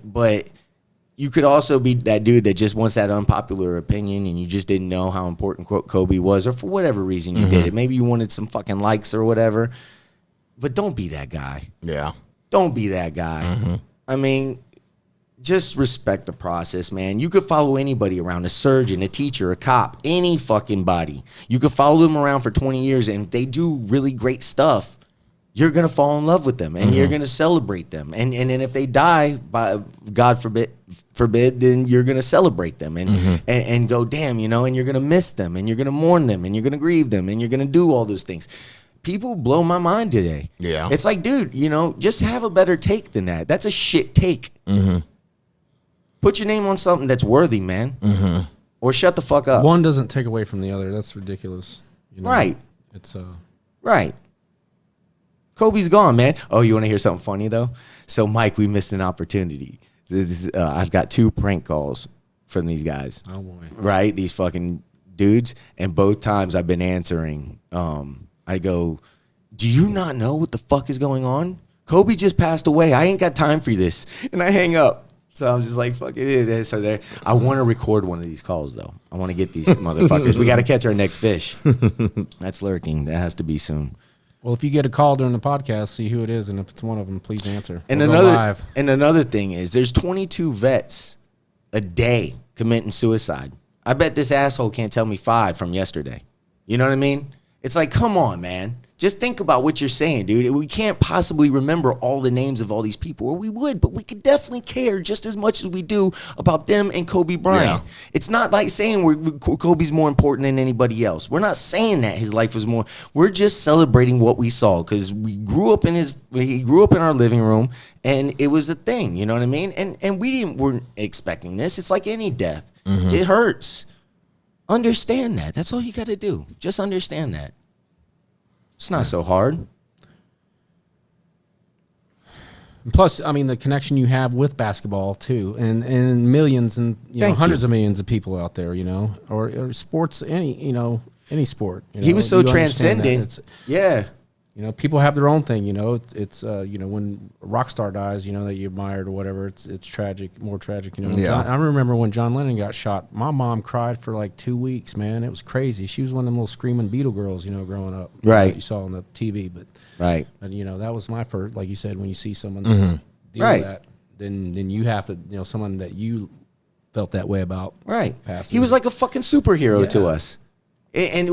you could also be that dude that just wants that unpopular opinion, and you just didn't know how important Kobe was, or for whatever reason you did it. Maybe you wanted some fucking likes or whatever. But don't be that guy. Yeah. Don't be that guy. I mean, just respect the process, man. You could follow anybody around, a surgeon, a teacher, a cop, any fucking body. You could follow them around for 20 years, and if they do really great stuff, you're going to fall in love with them, and you're going to celebrate them. And then if they die, by God forbid, then you're going to celebrate them and go, damn, and you're going to miss them, and you're going to mourn them, and you're going to grieve them, and you're going to do all those things. People blow my mind today. Yeah. It's like, dude, just have a better take than that. That's a shit take. Put your name on something that's worthy, man. Or shut the fuck up. One doesn't take away from the other. That's ridiculous. Right. It's Right. Kobe's gone, man. Oh, you want to hear something funny, though? So, Mike, we missed an opportunity. I've got 2 prank calls from these guys. Oh, boy. Right? These fucking dudes. And both times I've been answering. I go, do you not know what the fuck is going on? Kobe just passed away. I ain't got time for this. And I hang up. So I'm just like, fuck it. So I want to record one of these calls, though. I want to get these motherfuckers. We got to catch our next fish. That's lurking. That has to be soon. Well, if you get a call during the podcast, see who it is, and if it's one of them, please answer. And another thing is, there's 22 vets a day committing suicide. I bet this asshole can't tell me 5 from yesterday. You know what I mean? It's like, come on, man. Just think about what you're saying, dude. We can't possibly remember all the names of all these people, or we would, but we could definitely care just as much as we do about them and Kobe Bryant. Yeah. It's not like saying Kobe's more important than anybody else. We're not saying that his life was more. We're just celebrating what we saw, because he grew up in our living room, and it was a thing. You know what I mean? And weren't expecting this. It's like any death. It hurts. Understand that. That's all you got to do. Just understand that. It's not so hard. Plus, I mean, the connection you have with basketball too, and millions and hundreds of millions of people out there, or sports, any sport. He was so transcendent. Yeah. People have their own thing. It's when a rock star dies, that you admired or whatever. It's tragic, more tragic. Yeah. I remember when John Lennon got shot. My mom cried for like 2 weeks. Man, it was crazy. She was one of them little screaming Beatle girls, growing up. Right. That you saw on the TV, but right. And that was my first. Like you said, when you see someone deal with that, then you have to, someone that you felt that way about. Right. Passes. He was like a fucking superhero to us. And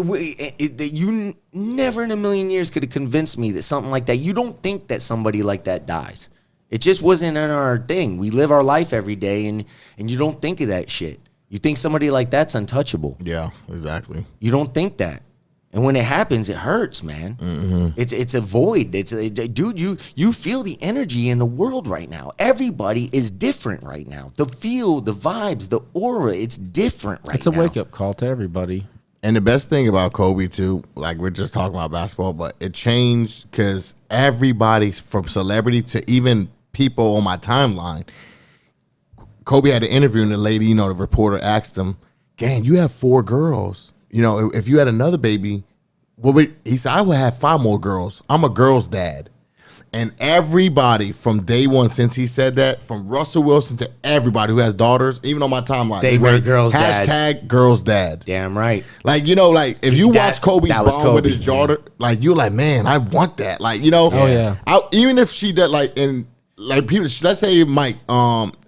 you never in a million years could have convinced me that something like that, you don't think that somebody like that dies. It just wasn't in our thing. We live our life every day, and you don't think of that shit. You think somebody like that's untouchable. Yeah, exactly. You don't think that. And when it happens, it hurts, man. It's a void. Dude, you feel the energy in the world right now. Everybody is different right now. The feel, the vibes, the aura, it's different right now. It's a wake-up call to everybody. And the best thing about Kobe, too, like we're just talking about basketball, but it changed because everybody, from celebrity to even people on my timeline, Kobe had an interview, and the lady, the reporter asked him, "Gang, you have 4 girls. If you had another baby, he said, I would have 5 more girls. I'm a girl's dad. And everybody from day one since he said that, from Russell Wilson to everybody who has daughters, even on my timeline, They were girls' dads. Hashtag girls' dad. Damn right. Like, you know, like if you watch Kobe's that was bond with Kobe, his daughter, like you're like, man, I want that. Like, you know, Oh, yeah. even if she did like people, let's say Mike,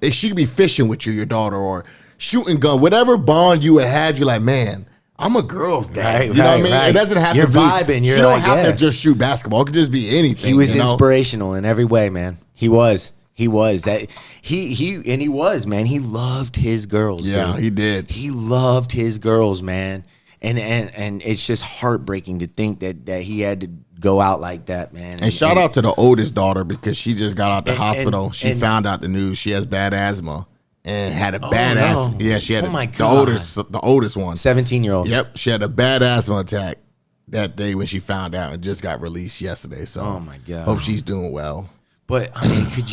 if she could be fishing with you, your daughter, or shooting gun, whatever bond you would have, you're like, man, I'm a girl's dad. Right, you know what I mean? right. It doesn't have You're to be vibing. You're she don't like, have yeah. to just shoot basketball. It could just be anything. He was you know? inspirational in every way, man. He was that he was, man. He loved his girls. Yeah, dude. he did. He loved his girls, man. And it's just heartbreaking to think that he had to go out like that, man. And shout out to the oldest daughter because she just got out the hospital. She and- found out the news. She has bad asthma and had a Oh, bad no. asthma. Yeah, she had Oh, my the God. oldest one. 17-year-old. Yep, she had a bad asthma attack that day when she found out and just got released yesterday. So, Oh, my God. hope she's doing well. But I mean, could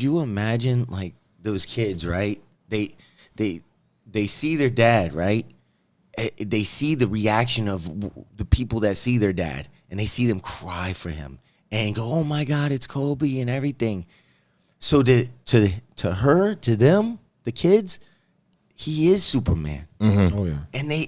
you imagine like those kids, right? They see their dad, right? They see the reaction of the people that see their dad, and they see them cry for him and go, "Oh my God, it's Kobe," and everything. So to her, to them, the kids, he is Superman. Oh yeah. And they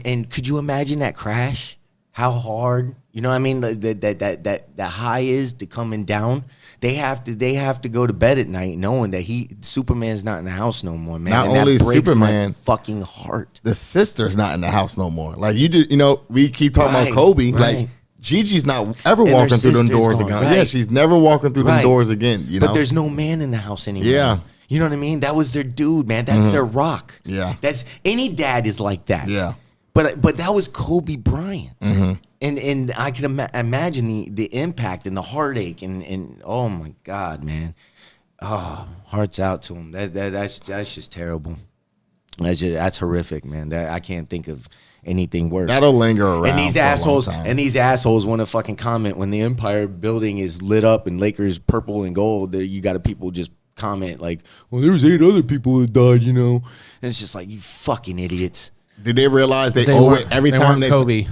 and could you imagine that crash? How hard, you know what I mean? That high is to coming down. They have to go to bed at night knowing that Superman's not in the house no more, man. Not and only that breaks Superman, my fucking heart. The sister's not in the house no more. Like you know, we keep talking Right, about Kobe. right. Like Gigi's not ever And her walking through them sister's doors gone, again. right. Yeah, she's never walking through them Right. doors again. You know, But there's no man in the house anymore. Yeah. You know what I mean? That was their dude, man. That's their rock. Yeah. That's any dad is like that. Yeah. But that was Kobe Bryant. And I can imagine the impact and the heartache and oh my God, man. Oh, hearts out to him. That's just terrible. That's horrific, man. I can't think of anything worse. that'll linger around. And these for a long assholes time. want to fucking comment when the Empire building is lit up and Lakers purple and gold. You got people just comment like, "Well, there's 8 other people that died," you know. And it's just like, you fucking idiots. Did they realize they They owe weren't, it every they time weren't Kobe.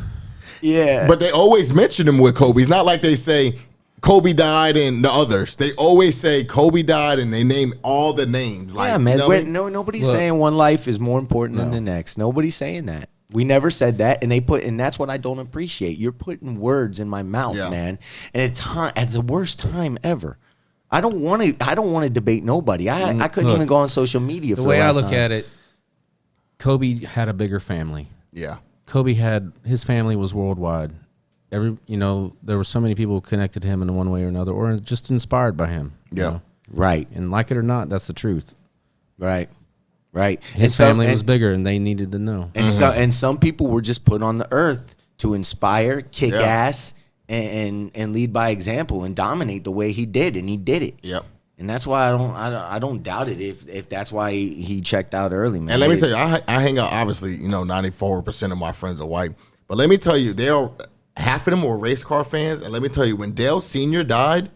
Yeah, But they always mention him with Kobe. It's not like they say Kobe died and the others. They always say Kobe died and they name all the names. Like, yeah, man. you know what I mean? Nobody's Look. saying one life is more important than the next. Nobody's saying that. We never said that, and that's what I don't appreciate. You're putting words in my mouth, Yeah. man, and at the worst time ever. I don't want to debate nobody. I couldn't Look, even go on social media. The for way the I last look time. at it, Kobe had a bigger family. Yeah. Kobe had his family was worldwide. There were so many people who connected to him in one way or another, or just inspired by him. you Yeah. know? Right, And like it or not, that's the truth. right. Right. His family was bigger, and they needed to know. And some people were just put on the earth to inspire, kick Yeah. ass, and lead by example and dominate the way he did, and he did it. Yep. And that's why I don't doubt it if that's why he checked out early, man. And let me tell you, I hang out, obviously, 94% of my friends are white. But let me tell you, half of them were race car fans. And let me tell you, when Dale Sr. died,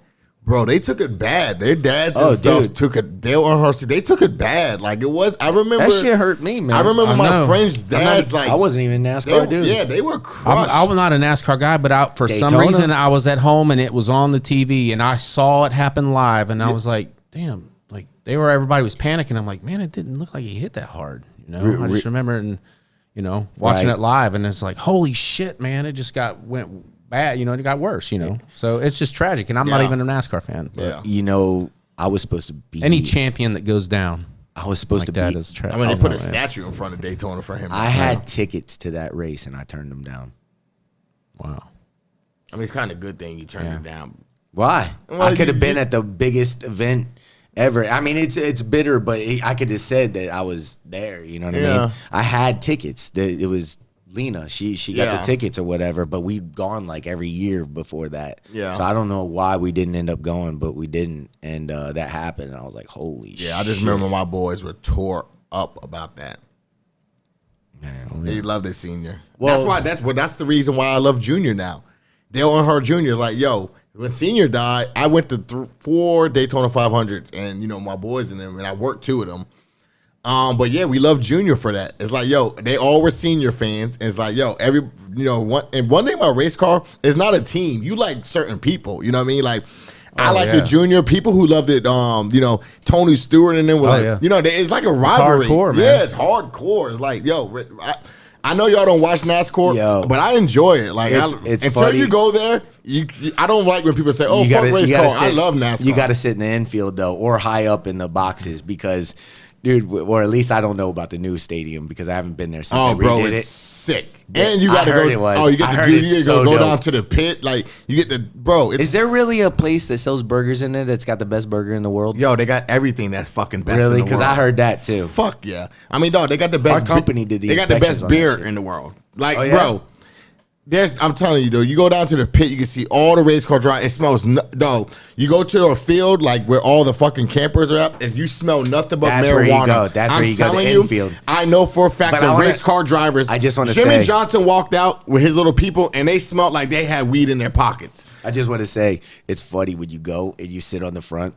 bro, they took it bad. Their dads and stuff dude. took it. Dale Earnhardt, they took it bad. Like, it was, I remember. that shit hurt me, man. I remember I my know. friends' dads, I wasn't even a NASCAR dude. Yeah, they were crushed. I'm not a NASCAR guy, but for some Daytona? reason I was at home and it was on the TV and I saw it happen live and I was like, damn, like everybody was panicking. I'm like, man, it didn't look like he hit that hard. I just remember it and watching Right. it live and it's like, holy shit, man, it just went bad. It got worse. So it's just tragic. And I'm not Yeah. even a NASCAR fan. But Yeah. I was supposed to be any champion that goes down I was supposed like to that be. is tragic. I mean, they put a statue in front of Daytona for him. I had tickets to that race and I turned them down. Wow. I mean, it's kind of a good thing you turned it down. Why? Well, I could you- have been at the biggest event ever. I mean, it's bitter, but I could have said that I was there. You know what I Yeah. mean? I had tickets. It was Lena. She got Yeah. the tickets or whatever, but we'd gone like every year before that. Yeah. So I don't know why we didn't end up going, but we didn't, and that happened. And I was like, holy shit. Yeah, I just remember my boys were tore up about that. Man. They loved their senior. Well- That's the reason why I love Junior now. Dale Earnhardt Jr. is like, yo, when Senior died, I went to 4 Daytona 500s, and my boys in them, and I worked 2 of them. But yeah, we love Junior for that. It's like, yo, they all were senior fans. And it's like, yo, one thing about race car is not a team. You like certain people. You know what I mean? Like, I like the Junior people who loved it. Tony Stewart and then it's like a rivalry. It's hardcore, man. Yeah, it's hardcore. It's like, yo, I know y'all don't watch NASCAR, but I enjoy it. Like, it's until funny. you go there, I don't like when people say, "Oh, fuck race car." I love NASCAR. You got to sit in the infield though, or high up in the boxes because, dude, or at least I don't know about the new stadium because I haven't been there since they redid it's it. sick. And you got to go. You get to go down to the pit. Like you get the bro. Is there really a place that sells burgers in there that's got the best burger in the world? Yo, they got everything that's fucking best. Really? Because I heard that too. Fuck yeah. I mean, dog, they got the best. Our company did the. They got the best beer in the world. Like, bro. I'm telling you, though, you go down to the pit, you can see all the race car drive. It smells, dog. You go to a field like where all the fucking campers are at, and you smell nothing but marijuana. Where you go. That's where you go. The infield. I know for a fact that race car drivers. I just want to say, Jimmy Johnson walked out with his little people, and they smelled like they had weed in their pockets. I just want to say, it's funny when you go and you sit on the front.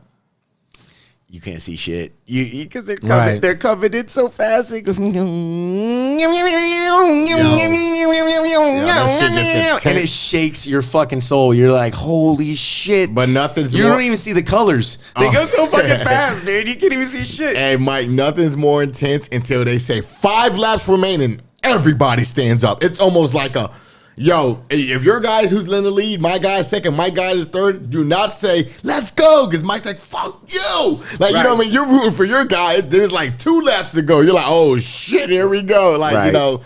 You can't see shit. Because they're coming. Right. They're coming in so fast. That shit gets intense. And it shakes your fucking soul. You're like, holy shit! But nothing's. You don't even see the colors. They go so fucking fast, dude. You can't even see shit. Hey, Mike, nothing's more intense until they say 5 laps remaining. Everybody stands up. It's almost like a. Yo, if your guy's who's in the lead, my guy's second, my guy is third, do not say, let's go, because Mike's like, fuck you. Like, you know what I mean? You're rooting for your guy. There's like 2 laps to go. You're like, oh, shit, here we go. Like, let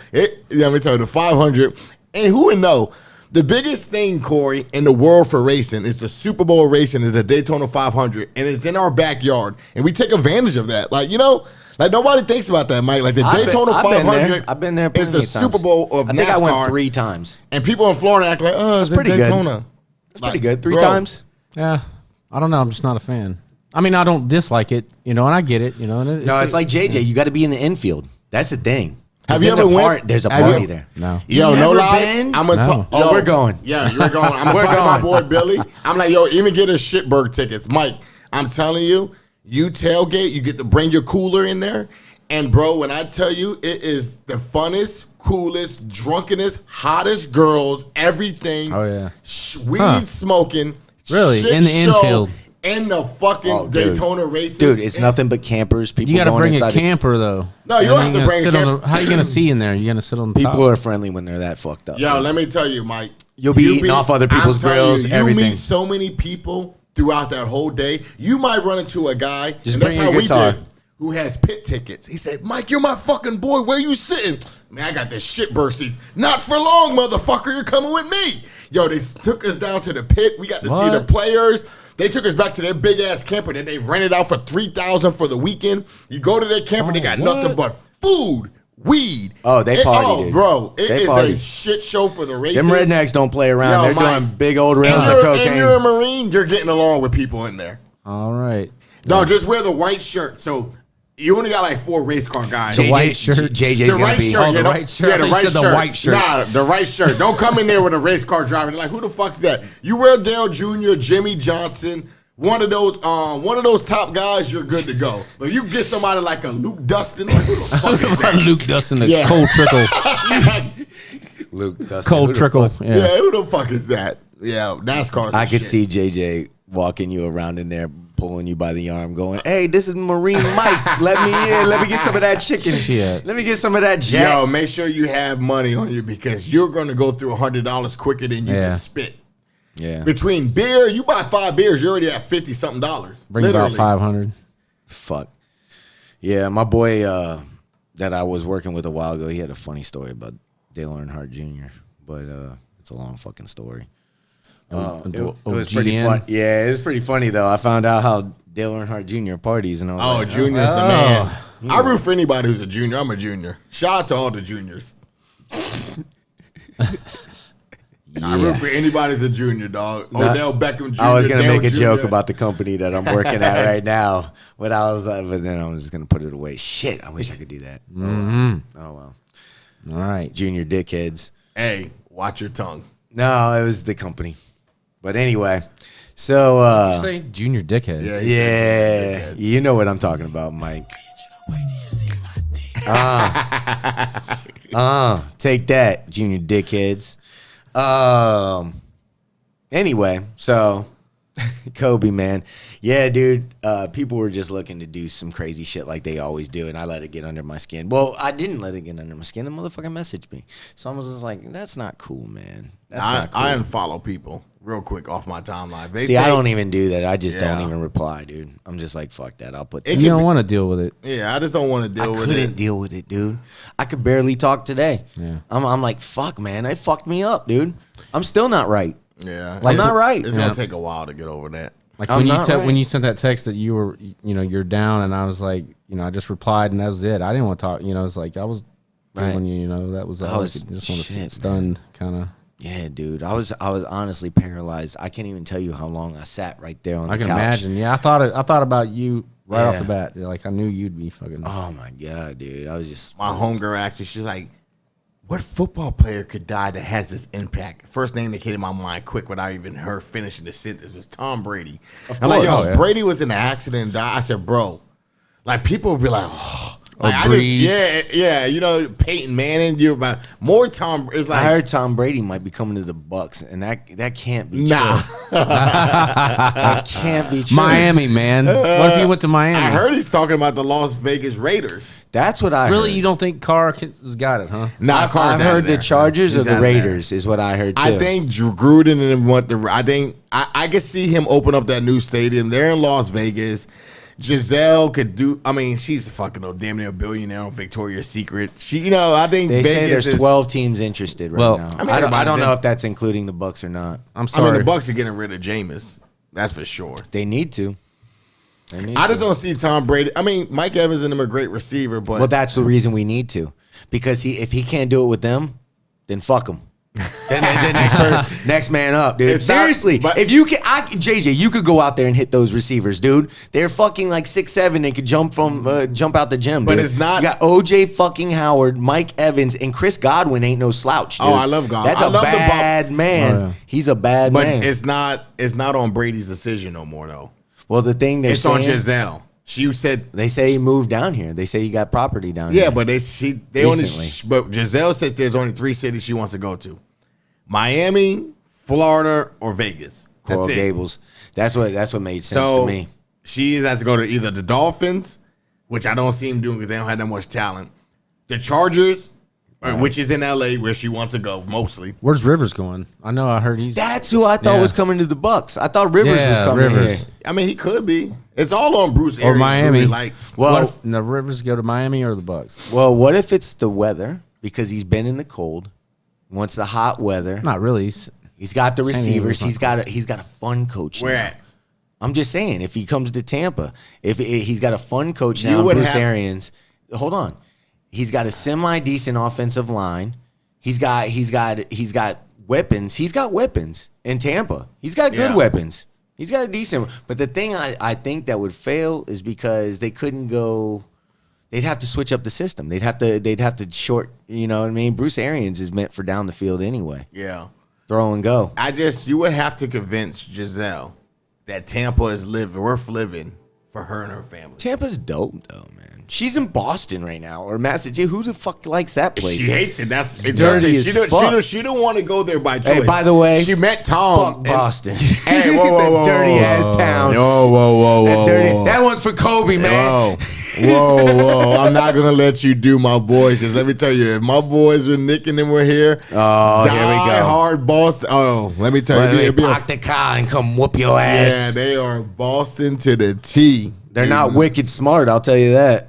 me tell you, the 500. And who would know? The biggest thing, Corey, in the world for racing is the Super Bowl racing is the Daytona 500, and it's in our backyard, and we take advantage of that. Like, like nobody thinks about that, Mike. Like the Daytona 500, I've been there. It's the Super Bowl of NASCAR. I think I went 3 times. And people in Florida act like, oh, it's pretty Daytona. Good. It's pretty good. 3 times. Yeah, I don't know. I'm just not a fan. I mean, I don't dislike it, and I get it, And it's like JJ. You got to be in the infield. That's the thing. Have you ever went? There's a party there. No. Yo, no lie. I'm gonna talk. Oh, we're going. Yeah, you're going. I'm gonna talk to my boy Billy. I'm like, yo, even get us shitberg tickets, Mike. I'm telling you, you tailgate. You get to bring your cooler in there. And, bro, when I tell you, it is the funnest, coolest, drunkenest, hottest girls, everything. Oh, yeah. Weed smoking. Really? In the infield. In the fucking Daytona races. Dude, it's nothing but campers. People you got to bring a camper, though. No, you don't have to bring a camper. How are you going to see in there? You're going to sit on the top? People are friendly when they're that fucked up. Yo, let me tell you, Mike. You'll be eating off other people's grills, everything. You meet so many people throughout that whole day. You might run into a guy. Just bring your guitar. Who has pit tickets. He said, Mike, you're my fucking boy. Where you sitting? Man, I got this shitberg seats. Not for long, motherfucker. You're coming with me. Yo, they took us down to the pit. We got to see the players. They took us back to their big-ass camper that they rented out for $3,000 for the weekend. You go to their camper, they got nothing but food, weed. Oh, they party, dude. Bro, it is a shit show for the races. Them rednecks don't play around. They're doing big old rounds of cocaine. And you're a Marine, you're getting along with people in there. All right. No, just wear the white shirt. So you only got like 4 race car guys. The white shirt. JJ's going to be. The right shirt. Yeah, the right shirt. The white shirt. Nah, the right shirt. Don't come in there with a race car driver. Like, who the fuck's that? You wear Dale Jr., Jimmy Johnson, one of those top guys, you're good to go. But you get somebody like a Luke Dustin, like who the fuck is that? Luke Dustin, Cold Trickle. Luke Dustin. Cold Trickle. Yeah, who the fuck is that? Yeah, NASCAR's I could see JJ walking you around in there, pulling you by the arm, going, "Hey, this is Marine Mike. Let me in. Let me get some of that chicken. Shit. Let me get some of that jack." Yo, make sure you have money on you because you're going to go through $100 quicker than you can spit. Yeah. Between beer, you buy 5 beers, you're already at $50-something. Bring about 500. Fuck. Yeah, my boy that I was working with a while ago, he had a funny story about Dale Earnhardt Jr., but it's a long fucking story. It was pretty fun. Yeah, it was pretty funny though. I found out how Dale Earnhardt Jr. parties, and I was like, Junior's the man. Yeah. I root for anybody who's a junior. I'm a junior. Shout out to all the juniors. I root for anybody who's a junior, dog. Odell Beckham Jr. I was gonna make a Jr. joke about the company that I'm working at right now, but then I'm just gonna put it away. Shit, I wish I could do that. Mm-hmm. Oh well. All right, junior dickheads. Hey, watch your tongue. No, it was the company. But anyway, so you say junior dickheads. Yeah, you know what I'm talking about, Mike. Take that, junior dickheads. Anyway, so Kobe, man. Yeah, dude. People were just looking to do some crazy shit like they always do, and I let it get under my skin. Well, I didn't let it get under my skin. The motherfucker messaged me. So I was just like, that's not cool, man. That's not cool. I unfollow people real quick off my timeline. I don't even do that. I just don't even reply, dude. I'm just like, fuck that. I'll put that. You don't want to deal with it. Yeah, I just don't want to deal with it. I couldn't deal with it, dude. I could barely talk today. Yeah. I'm like, fuck, man. It fucked me up, dude. I'm still not right. Yeah. I'm not right. It's going to take a while to get over that. Like I'm not right. when you sent that text that you were, you're down, and I was like, I just replied, and that was it. I didn't want to talk. It's like I was feeling you. That was I was just want to sit stunned, kind of. Yeah, dude. I was honestly paralyzed. I can't even tell you how long I sat right there on the couch. I can imagine. Yeah, I thought about you right off the bat. Like I knew you'd be fucking. Oh my god, dude. I was just. My homegirl asked me. She's like, "What football player could die that has this impact?" First name that came in my mind quick without even her finishing the sentence was Tom Brady. I'm like, yo, Brady was in an accident and died. I said, bro, like people would be like, oh. Like Peyton Manning. You're about more Tom. It's like I heard Tom Brady might be coming to the Bucks, and that can't be true. That can't be true. Miami, man. What if he went to Miami? I heard he's talking about the Las Vegas Raiders. That's what I heard. Really, you don't think Carr has got it, huh? Nah, I've heard the Chargers or the Raiders is what I heard too. I think Drew Gruden and them want the. I think I could see him open up that new stadium. They're in Las Vegas. Giselle could do. I mean, she's fucking damn near a billionaire on Victoria's Secret. I think they Vegas say there's 12 teams interested right now. I mean, I don't know if that's including the Bucks or not. I'm sorry. I mean, the Bucks are getting rid of Jameis. That's for sure. They need to. I just don't see Tom Brady. I mean, Mike Evans and him a great receiver, but that's the reason we need to, because if he can't do it with them, then fuck him. then next man up, dude. Seriously, if you can, JJ, you could go out there and hit those receivers, dude. They're fucking like 6'7" and could jump out the gym. But dude. it's not. You got OJ fucking Howard, Mike Evans, and Chris Godwin ain't no slouch, dude. Oh, I love Godwin. That's a bad man. Oh, yeah. He's a bad man. But it's not on Brady's decision no more though. Well, the thing it's on Giselle. She said they say he moved down here. They say he got property down here. Yeah, but they but Giselle said there's only 3 cities she wants to go to: Miami, Florida, or Vegas. Coral Gables. That's what made sense to me. She has to go to either the Dolphins, which I don't see him doing because they don't have that much talent, the Chargers, which is in LA, where she wants to go mostly. Where's Rivers going? I know. I heard he's. That's who I thought was coming to the Bucks. I thought Rivers was coming here. I mean, he could be. It's all on Bruce Arians. Or Miami. Well, what if the Rivers go to Miami or the Bucks? Well, what if it's the weather, because he's been in the cold, wants the hot weather. Not really. He's got the receivers. He's got a fun coach. Where now. at? I'm just saying, if he comes to Tampa, if he's got a fun coach now, Bruce Arians. Hold on, he's got a semi-decent offensive line. He's got weapons. He's got weapons in Tampa. He's got good weapons. He's got a decent. But the thing I think that would fail is because they couldn't go. They'd have to switch up the system. They'd have to short. You know what I mean? Bruce Arians is meant for down the field anyway. Yeah, throw and go. You would have to convince Giselle that Tampa is worth living for her and her family. Tampa's dope though, man. She's in Boston right now, or Massachusetts. Who the fuck likes that place? She hates it. That's dirty as fuck. She don't want to go there by choice. Hey, by the way, she met Tom. Fuck Boston. Hey, whoa, dirty ass town. Whoa. That one's for Kobe, man. Whoa. I'm not gonna let you do my boy, because let me tell you, if my boys were Nick and them were here, here we go. Hard Boston. Oh, let me tell you, park the car and come whoop your ass. Yeah, they are Boston to the T. They're not wicked smart, I'll tell you that.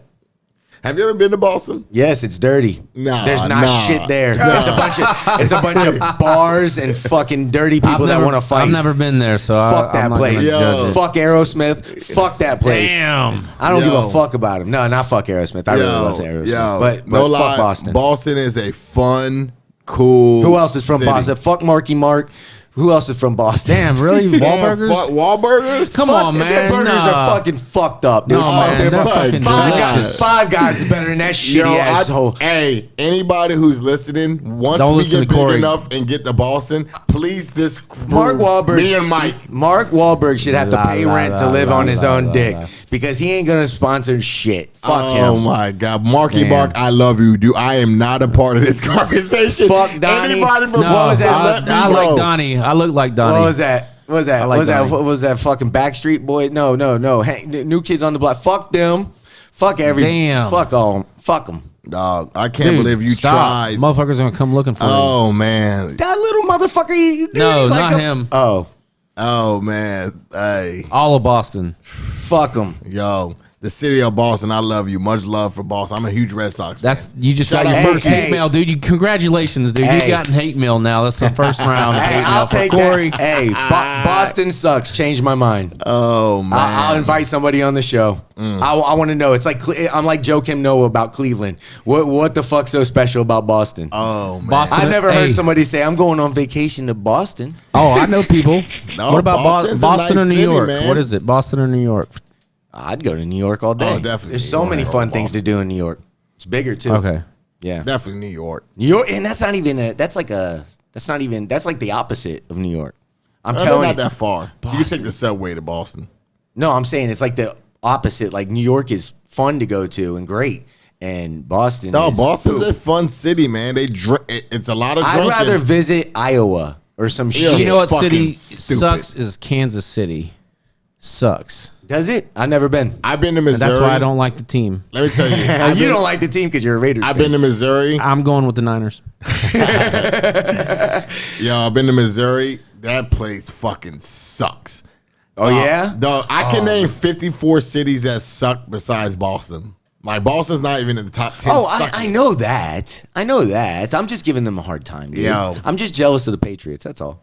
Have you ever been to Boston? Yes, it's dirty. Nah, there's not shit there. It's a bunch of bars and fucking dirty people that want to fight. I've never been there, so fuck that place. Fuck Aerosmith. Fuck that place. Damn. I don't give a fuck about him. No, not fuck Aerosmith. I really love Aerosmith. But no fuck lie, Boston. Boston is a fun, cool. Who else is from city. Boston? Fuck Marky Mark. Who else is from Boston? Damn, really? Wahlburgers? Fuck Wahlburgers? Come on, man. Their burgers Nah. are fucking fucked up, dude. No, man, they're fucking delicious. Five Guys is better than that shitty asshole. Hey, anybody who's listening, once Don't we listen get to big Corey. enough and get to Boston, please Mark Wahlberg. me and Mike. Mark Wahlberg should have to La, pay la, rent to la, live la, on his la, own la, dick la. because he ain't gonna sponsor shit. Fuck Oh him. my God, Marky Damn. Mark, I love you, dude. I am not a part of this conversation. Fuck Donnie. Anybody from No, Boston, that? let me I know. like Donnie. I look like Donnie. What was that? What was that? I like was that? Donnie. What was that? Fucking Backstreet Boy? No. Hey, New Kids on the Block. Fuck them. Fuck every. Damn. Fuck all. Fuck them. Dog, I can't Dude, believe you stop. tried. Motherfuckers gonna come looking for you. Oh man. That little motherfucker. Dude, No, he's not like him. Oh, Oh man. Hey. All of Boston. fuck him. Yo. The city of Boston, I love you. Much love for Boston. I'm a huge Red Sox fan. That's you just Shout got your out. first Hey, hate mail, dude. Congratulations, dude. Hey. You got hate mail now. That's the first round of Hey, hate mail I'll for take Corey. that. Hey, Boston sucks. Changed my mind. Oh man. I'll invite somebody on the show. I want to know. It's like I'm like Joe Kim Noah about Cleveland. What the fuck's so special about Boston? Oh man. Boston. I never Hey. heard somebody say I'm going on vacation to Boston. Oh, I know people. No, What about Boston's a Boston nice or New city, York? man. What is it? Boston or New York? I'd go to New York all day. Oh, definitely There's New so York many or fun things to Boston. do in New York. It's bigger too. Okay. Yeah. Definitely New York. New York, and that's not even that's like the opposite of New York. I'm They're telling not you. that far. You can take the subway to Boston. No, I'm saying it's like the opposite. Like New York is fun to go to and great, and Boston. No, is Boston's poop. a fun city, man. They drink. It's a lot of I'd drinking. rather visit Iowa or some Yeah. shit. You know what fucking city stupid. sucks is Kansas City. Sucks. Does it? I've never been. I've been to And Missouri. that's why I don't like the team. Let me tell you. You don't like the team because you're a Raiders. I've fan. been to Missouri. I'm going with the Niners. Yo, I've been to Missouri. That place fucking sucks. Oh yeah. Dog, I can name 54 cities that suck besides Boston. Like Boston's not even in the top 10. Oh, I know that. I know that. I'm just giving them a hard time, dude. Yo. I'm just jealous of the Patriots. That's all.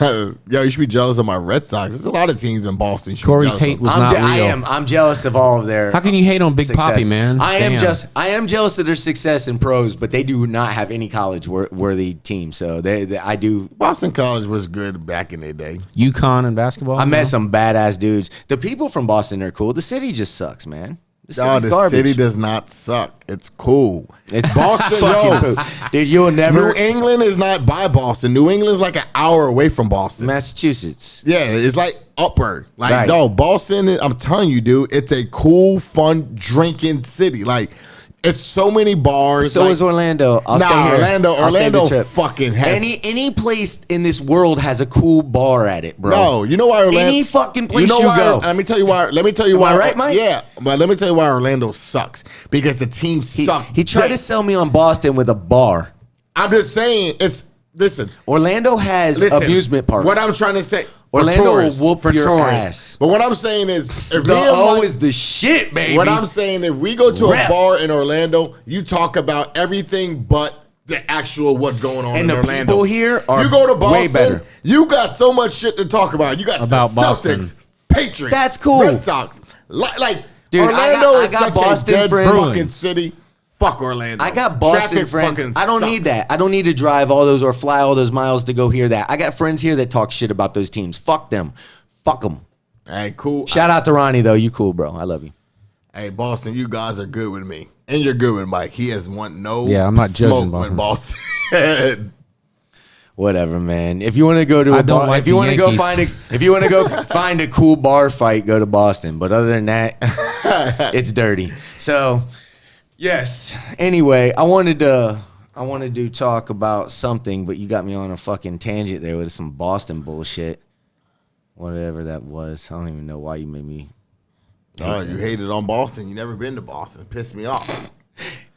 Yo, you should be jealous of my Red Sox. There's a lot of teams in Boston. you should be Corey's jealous hate of. was I'm not je- I real. am. I'm jealous of all of their. How can you hate on Big success. Papi, man? I am Damn. I am jealous of their success in pros, but they do not have any college worthy team. So I do. Boston College was good back in the day. UConn and basketball. I met some badass dudes. The people from Boston are cool. The city just sucks, man. The No, city's the garbage. city does not suck. It's cool. It's Boston, fucking yo. poop. Dude, you'll never. New England is not by Boston. New England's like an hour away from Boston. Massachusetts. Yeah, it's like upper. Like, Right. no, Boston, I'm telling you, dude, it's a cool, fun, drinking city. Like, it's so many bars. So like, is Orlando. I'll Nah, stay here. Orlando- I'll save the Orlando trip. fucking has- any place in this world has a cool bar at it, bro. No, you know why Orlando? Any fucking place you why, go. Let me tell you why. Let me tell you Am why. I right, Mike? Yeah, but let me tell you why Orlando sucks. Because the team sucks. He tried to sell me on Boston with a bar. I'm just saying. Listen. Orlando has Listen, amusement parks. What I'm trying to say, for Orlando will tourists, whoop for your tourists. ass. But what I'm saying is, if The me and O Mike- is the shit, baby. what I'm saying, if we go to Rep. a bar in Orlando, you talk about everything but the actual what's going on And in the Orlando. people here are you go to Boston, way better. you got so much shit to talk about. You got About the Boston. Celtics, Patriots, That's cool. Red Sox. Like Dude, Orlando I is got such Boston a dead friends. fucking city. Fuck Orlando. I got Boston Traffic friends. fucking I don't sucks. need that. I don't need to drive all those or fly all those miles to go hear that. I got friends here that talk shit about those teams. Fuck them. Fuck them. Hey, cool. Shout out to Ronnie though. You cool, bro. I love you. Hey, Boston, you guys are good with me, and you're good with Mike. He has won no. Yeah, I'm not judging smoke with Boston. Boston. Whatever, man. If you want to go to I a don't bar, like if you the want to go Yankees. find a cool bar fight, go to Boston. But other than that, it's dirty. So, yes. Anyway, I wanted to talk about something, but you got me on a fucking tangent there with some Boston bullshit. Whatever that was. I don't even know why you made me. Oh, you hated on Boston. You never been to Boston. Pissed me off.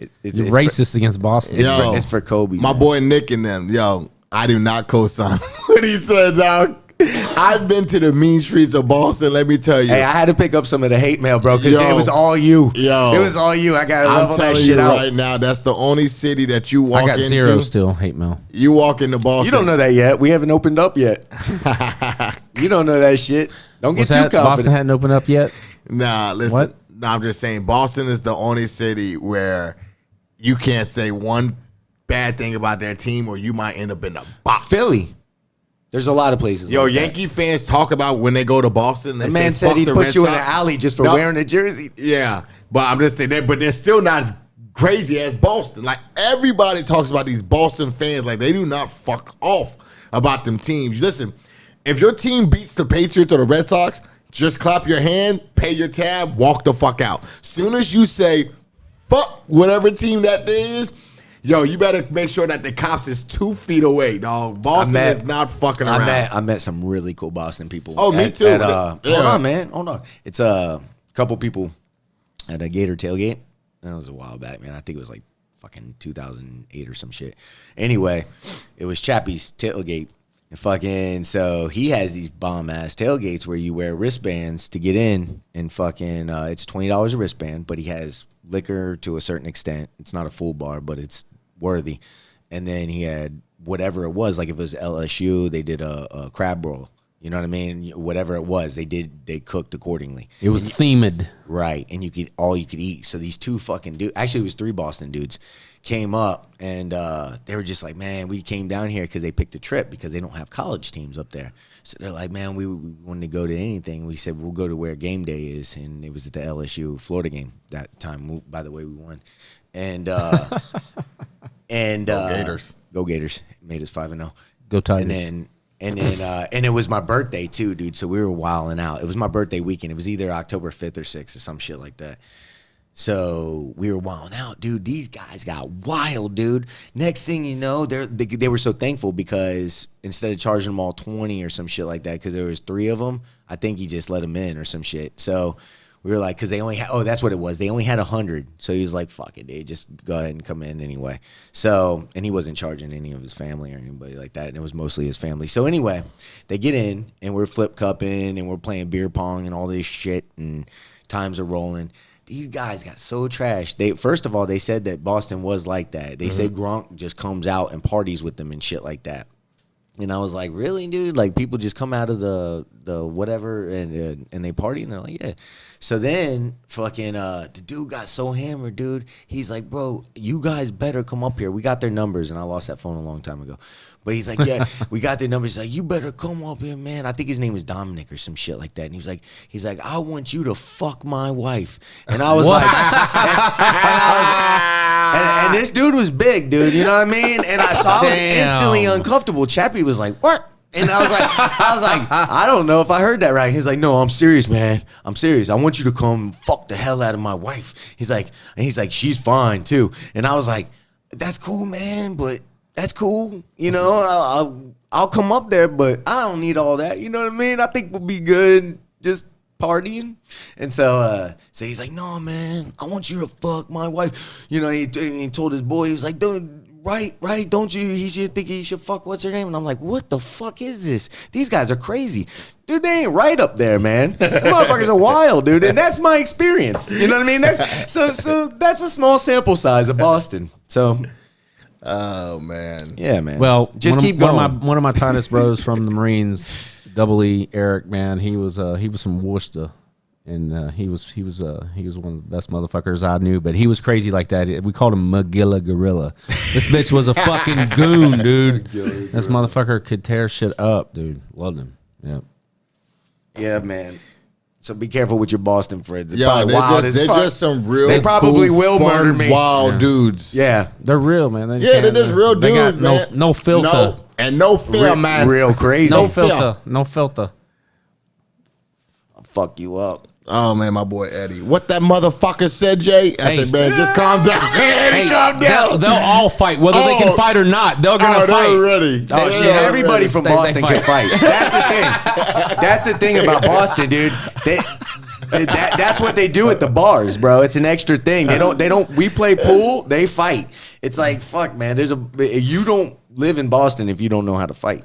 It's You're racist against Boston. Yo, it's for Kobe. My man. boy Nick and them. Yo, I do not co-sign what he said, dog. I've been to the mean streets of Boston. Let me tell you. Hey, I had to pick up some of the hate mail, bro, because Yo. it was all you. Yo. It was all you. I gotta I'm level that telling shit you out. right now, that's the only city that you walk I got into. zero still. Hate mail. You walk into Boston. You don't know that yet. We haven't opened up yet. You don't know that shit. Don't get What's too that? confident. Boston hadn't opened up yet. Nah, listen. What? Nah, I'm just saying Boston is the only city where you can't say one bad thing about their team or you might end up in a box. Philly. There's a lot of places. Yo, like Yankee fans talk about when they go to Boston. The man said he'd put you in an alley just for wearing a jersey. Yeah, but I'm just saying that. But they're still not as crazy as Boston. Like everybody talks about these Boston fans, like they do not fuck off about them teams. Listen, if your team beats the Patriots or the Red Sox, just clap your hand, pay your tab, walk the fuck out. Soon as you say fuck whatever team that is. Yo, you better make sure that the cops is 2 feet away, dog. Boston is not fucking around. I met some really cool Boston people. Oh, me too. Hold on, man. Hold on. It's a couple people at a Gator tailgate. That was a while back, man. I think it was like fucking 2008 or some shit. Anyway, it was Chappie's tailgate. And fucking, so he has these bomb-ass tailgates where you wear wristbands to get in. And fucking, it's $20 a wristband, but he has liquor to a certain extent. It's not a full bar, but it's worthy. And then he had whatever it was, like if it was LSU, they did a crab roll. You know what I mean? Whatever it was, they cooked accordingly. It was themed. Right. And you could eat. So these 2 fucking dudes, actually it was 3 Boston dudes, came up and they were just like, man, we came down here because they picked a trip because they don't have college teams up there. So they're like, man, we wanted to go to anything. We said, we'll go to where game day is. And it was at the LSU Florida game that time. By the way, we won. And go Gators. Go Gators. Made us 5-0. Go Tigers. And it was my birthday too, dude. So we were wilding out. It was my birthday weekend. It was either October 5th or 6th or some shit like that. So we were wilding out, dude. These guys got wild, dude. Next thing you know, they were so thankful because instead of charging them all 20 or some shit like that, because there was 3 of them, I think he just let them in or some shit. So we were like, because they only had, that's what it was. They only had 100. So he was like, fuck it, dude. Just go ahead and come in anyway. So, and he wasn't charging any of his family or anybody like that. And it was mostly his family. So anyway, they get in and we're flip cupping and we're playing beer pong and all this shit and times are rolling. These guys got so trashed. First of all, they said that Boston was like that. They say Gronk just comes out and parties with them and shit like that. And I was like, really, dude? Like, people just come out of the whatever and they party? And they're like, yeah. So then fucking the dude got so hammered, dude. He's like, bro, you guys better come up here. We got their numbers. And I lost that phone a long time ago. But he's like, yeah, we got their numbers. He's like, you better come up here, man. I think his name was Dominic or some shit like that. And he's like, I want you to fuck my wife. And I was like, and this dude was big, dude. You know what I mean? And I was instantly uncomfortable. Chappie was like, what? And I was like, I don't know if I heard that right. He's like, no, I'm serious, man. I'm serious. I want you to come fuck the hell out of my wife. He's like, she's fine too. And I was like, that's cool, man, but that's cool. You know, I'll come up there, but I don't need all that. You know what I mean? I think we'll be good just partying. And so he's like, no, man, I want you to fuck my wife. You know, he told his boy, he was like, right, don't you? He should think he should fuck what's her name? And I'm like, what the fuck is this? These guys are crazy. Dude, they ain't right up there, man. The motherfuckers are wild, dude. And that's my experience. You know what I mean? So that's a small sample size of Boston. So oh man. Yeah, man. Well, just keep going. One of my tightest bros from the Marines, Double E, Eric, man, he was from Worcester. And he was one of the best motherfuckers I knew, but he was crazy like that. We called him Magilla Gorilla. This bitch was a fucking goon, dude. This motherfucker could tear shit up, dude. Loved him. Yeah. Yeah, man. So be careful with your Boston friends. Yeah, they're just some real. They probably cool, will fun, murder me. Wild dudes. Yeah, they're real, man. They're just real dudes, got man. No filter. No fear, man. Real crazy. No filter. I'll fuck you up. Oh, man, my boy Eddie. What that motherfucker said, Jay? I said, man, just calm down. Eddie, calm down. They'll all fight. Whether they can fight or not, they're going to fight. They're ready. Oh, shit, everybody from Boston can fight. That's the thing. That's the thing about Boston, dude. That's what they do at the bars, bro. It's an extra thing. They don't. We play pool. They fight. It's like, fuck, man. You don't live in Boston if you don't know how to fight.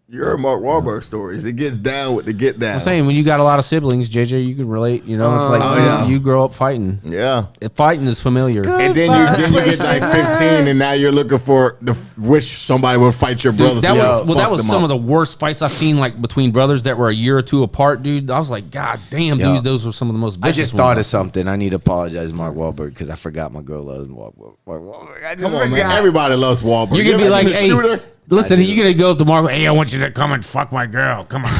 You heard Mark Wahlberg stories. It gets down with the get down. I'm saying when you got a lot of siblings, JJ, you can relate. You know, it's like you grow up fighting. Yeah, fighting is familiar. And then you get like 15, and now you're looking for wish somebody would fight your brother. Dude, that was some of the worst fights I've seen, like between brothers that were a year or two apart, dude. I was like, God damn, dude, those were some of the most vicious I just thought of something. I need to apologize to Mark Wahlberg because I forgot my girl loves Mark Wahlberg. Come on, man. Everybody loves Wahlberg. You can be like, hey. Listen, you're gonna go tomorrow. Hey, I want you to come and fuck my girl. Come on.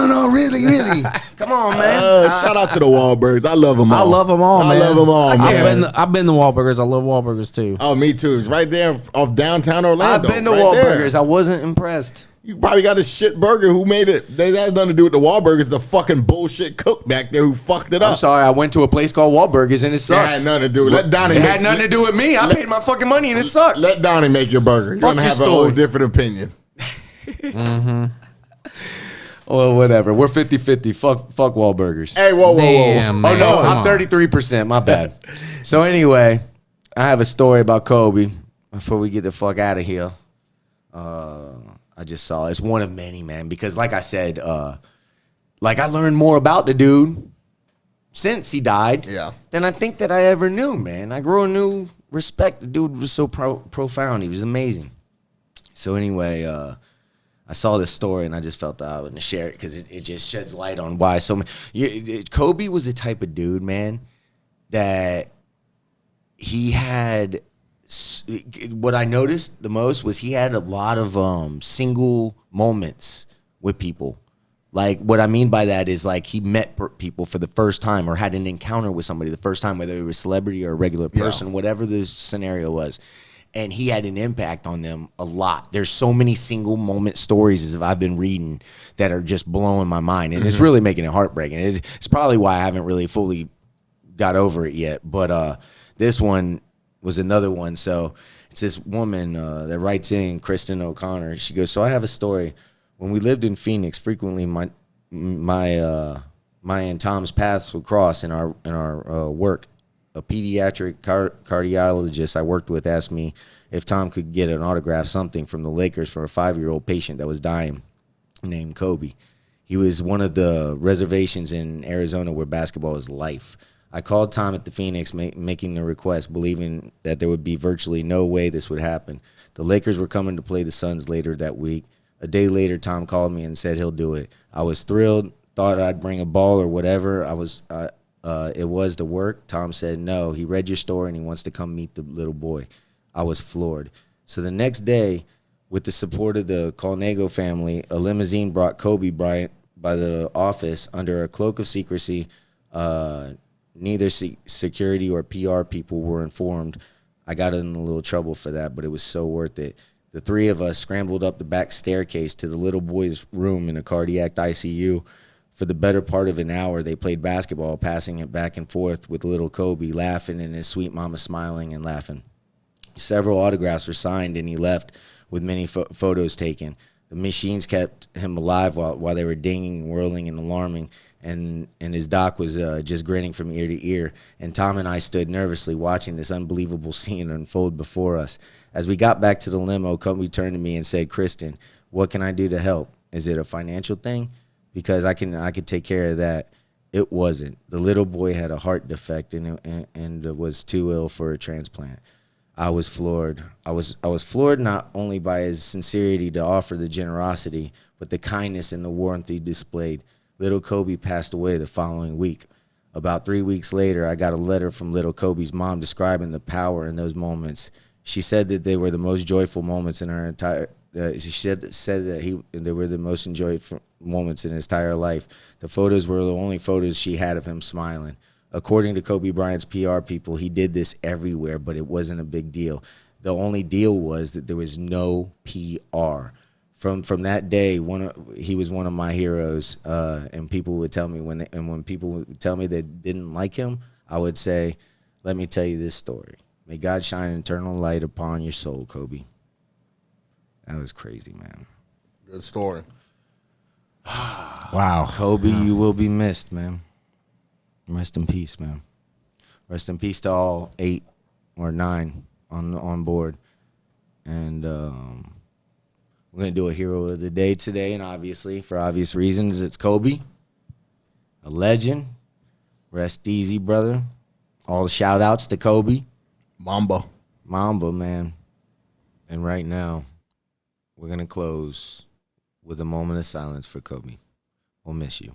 No, really. Come on, man. Shout out to the Wahlbergs. I love them all. I love them all, man. I love them all, man. I've been to Wahlburgers. I love Wahlburgers too. Oh, me too. It's right there off downtown Orlando. I've been to right Wahlburgers. there. I wasn't impressed. You probably got a shit burger. Who made it? That has nothing to do with the Wahlburgers. The fucking bullshit cook back there who fucked it up. I'm sorry. I went to a place called Wahlburgers and it sucked. It had nothing to do with it. Let Donnie It had nothing to do with me. I paid my fucking money and it sucked. Let Donnie make your burger. You're Fuck gonna your have a story. whole different opinion. Well, whatever. We're 50-50. Fuck Wahlburgers. Hey, whoa. Damn, Oh, man. no. Come I'm on. 33%. My bad. So, anyway, I have a story about Kobe before we get the fuck out of here. I just saw it's one of many, man, because like I said, like I learned more about the dude since he died than I think that I ever knew, man. I grew a new respect. The dude was so profound. He was amazing. So anyway, I saw this story and I just felt that I wouldn't share it because it just sheds light on why so many. Kobe was the type of dude, man, that he had. What I noticed the most was he had a lot of single moments with people. Like, what I mean by that is, like, he met people for the first time or had an encounter with somebody the first time, whether it was a celebrity or a regular person, whatever the scenario was. And he had an impact on them a lot. There's so many single moment stories as I've been reading that are just blowing my mind. And it's really making it heartbreaking. It's probably why I haven't really fully got over it yet. But this one was another one. So it's this woman that writes in, Kristen O'Connor. She goes, so I have a story. When we lived in Phoenix, frequently my and Tom's paths would cross in our work. A pediatric cardiologist I worked with asked me if Tom could get an autograph, something from the Lakers for a 5-year-old patient that was dying named Kobe. He was one of the reservations in Arizona where basketball is life. I called Tom at the Phoenix making the request, believing that there would be virtually no way this would happen. The Lakers were coming to play the Suns later that week. A day later, Tom called me and said he'll do it. I was thrilled, thought I'd bring a ball or whatever. It was to work. Tom said no. He read your story and he wants to come meet the little boy. I was floored. So the next day, with the support of the Colnago family, a limousine brought Kobe Bryant by the office under a cloak of secrecy. Neither security or PR people were informed. I got in a little trouble for that, but it was so worth it. The three of us scrambled up the back staircase to the little boy's room in a cardiac ICU. For the better part of an hour, they played basketball, passing it back and forth with little Kobe, laughing and his sweet mama smiling and laughing. Several autographs were signed, and he left with many photos taken. The machines kept him alive while they were dinging, whirling, and alarming, and his doc was just grinning from ear to ear. And Tom and I stood nervously watching this unbelievable scene unfold before us. As we got back to the limo, Kobe turned to me and said, Kristen, what can I do to help? Is it a financial thing? Because I could take care of that. It wasn't. The little boy had a heart defect and was too ill for a transplant. I was floored. I was floored not only by his sincerity to offer the generosity, but the kindness and the warmth he displayed. Little Kobe passed away the following week. About 3 weeks later, I got a letter from little Kobe's mom describing the power in those moments. She said that they were the most joyful moments in her entire. She said that they were the most enjoyable moments in his entire life. The photos were the only photos she had of him smiling. According to Kobe Bryant's PR people, he did this everywhere, but it wasn't a big deal. The only deal was that there was no PR. From that day, he was one of my heroes, and people would tell me when people would tell me they didn't like him, I would say, "Let me tell you this story. May God shine an eternal light upon your soul, Kobe." That was crazy, man. Good story. Wow. Kobe, you will be missed, man. Rest in peace, man. Rest in peace to all 8 or 9 on board. And we're going to do a hero of the day today, and obviously, for obvious reasons, it's Kobe, a legend. Rest easy, brother. All the shout-outs to Kobe. Mamba, man. And right now, we're going to close with a moment of silence for Kobe. We'll miss you.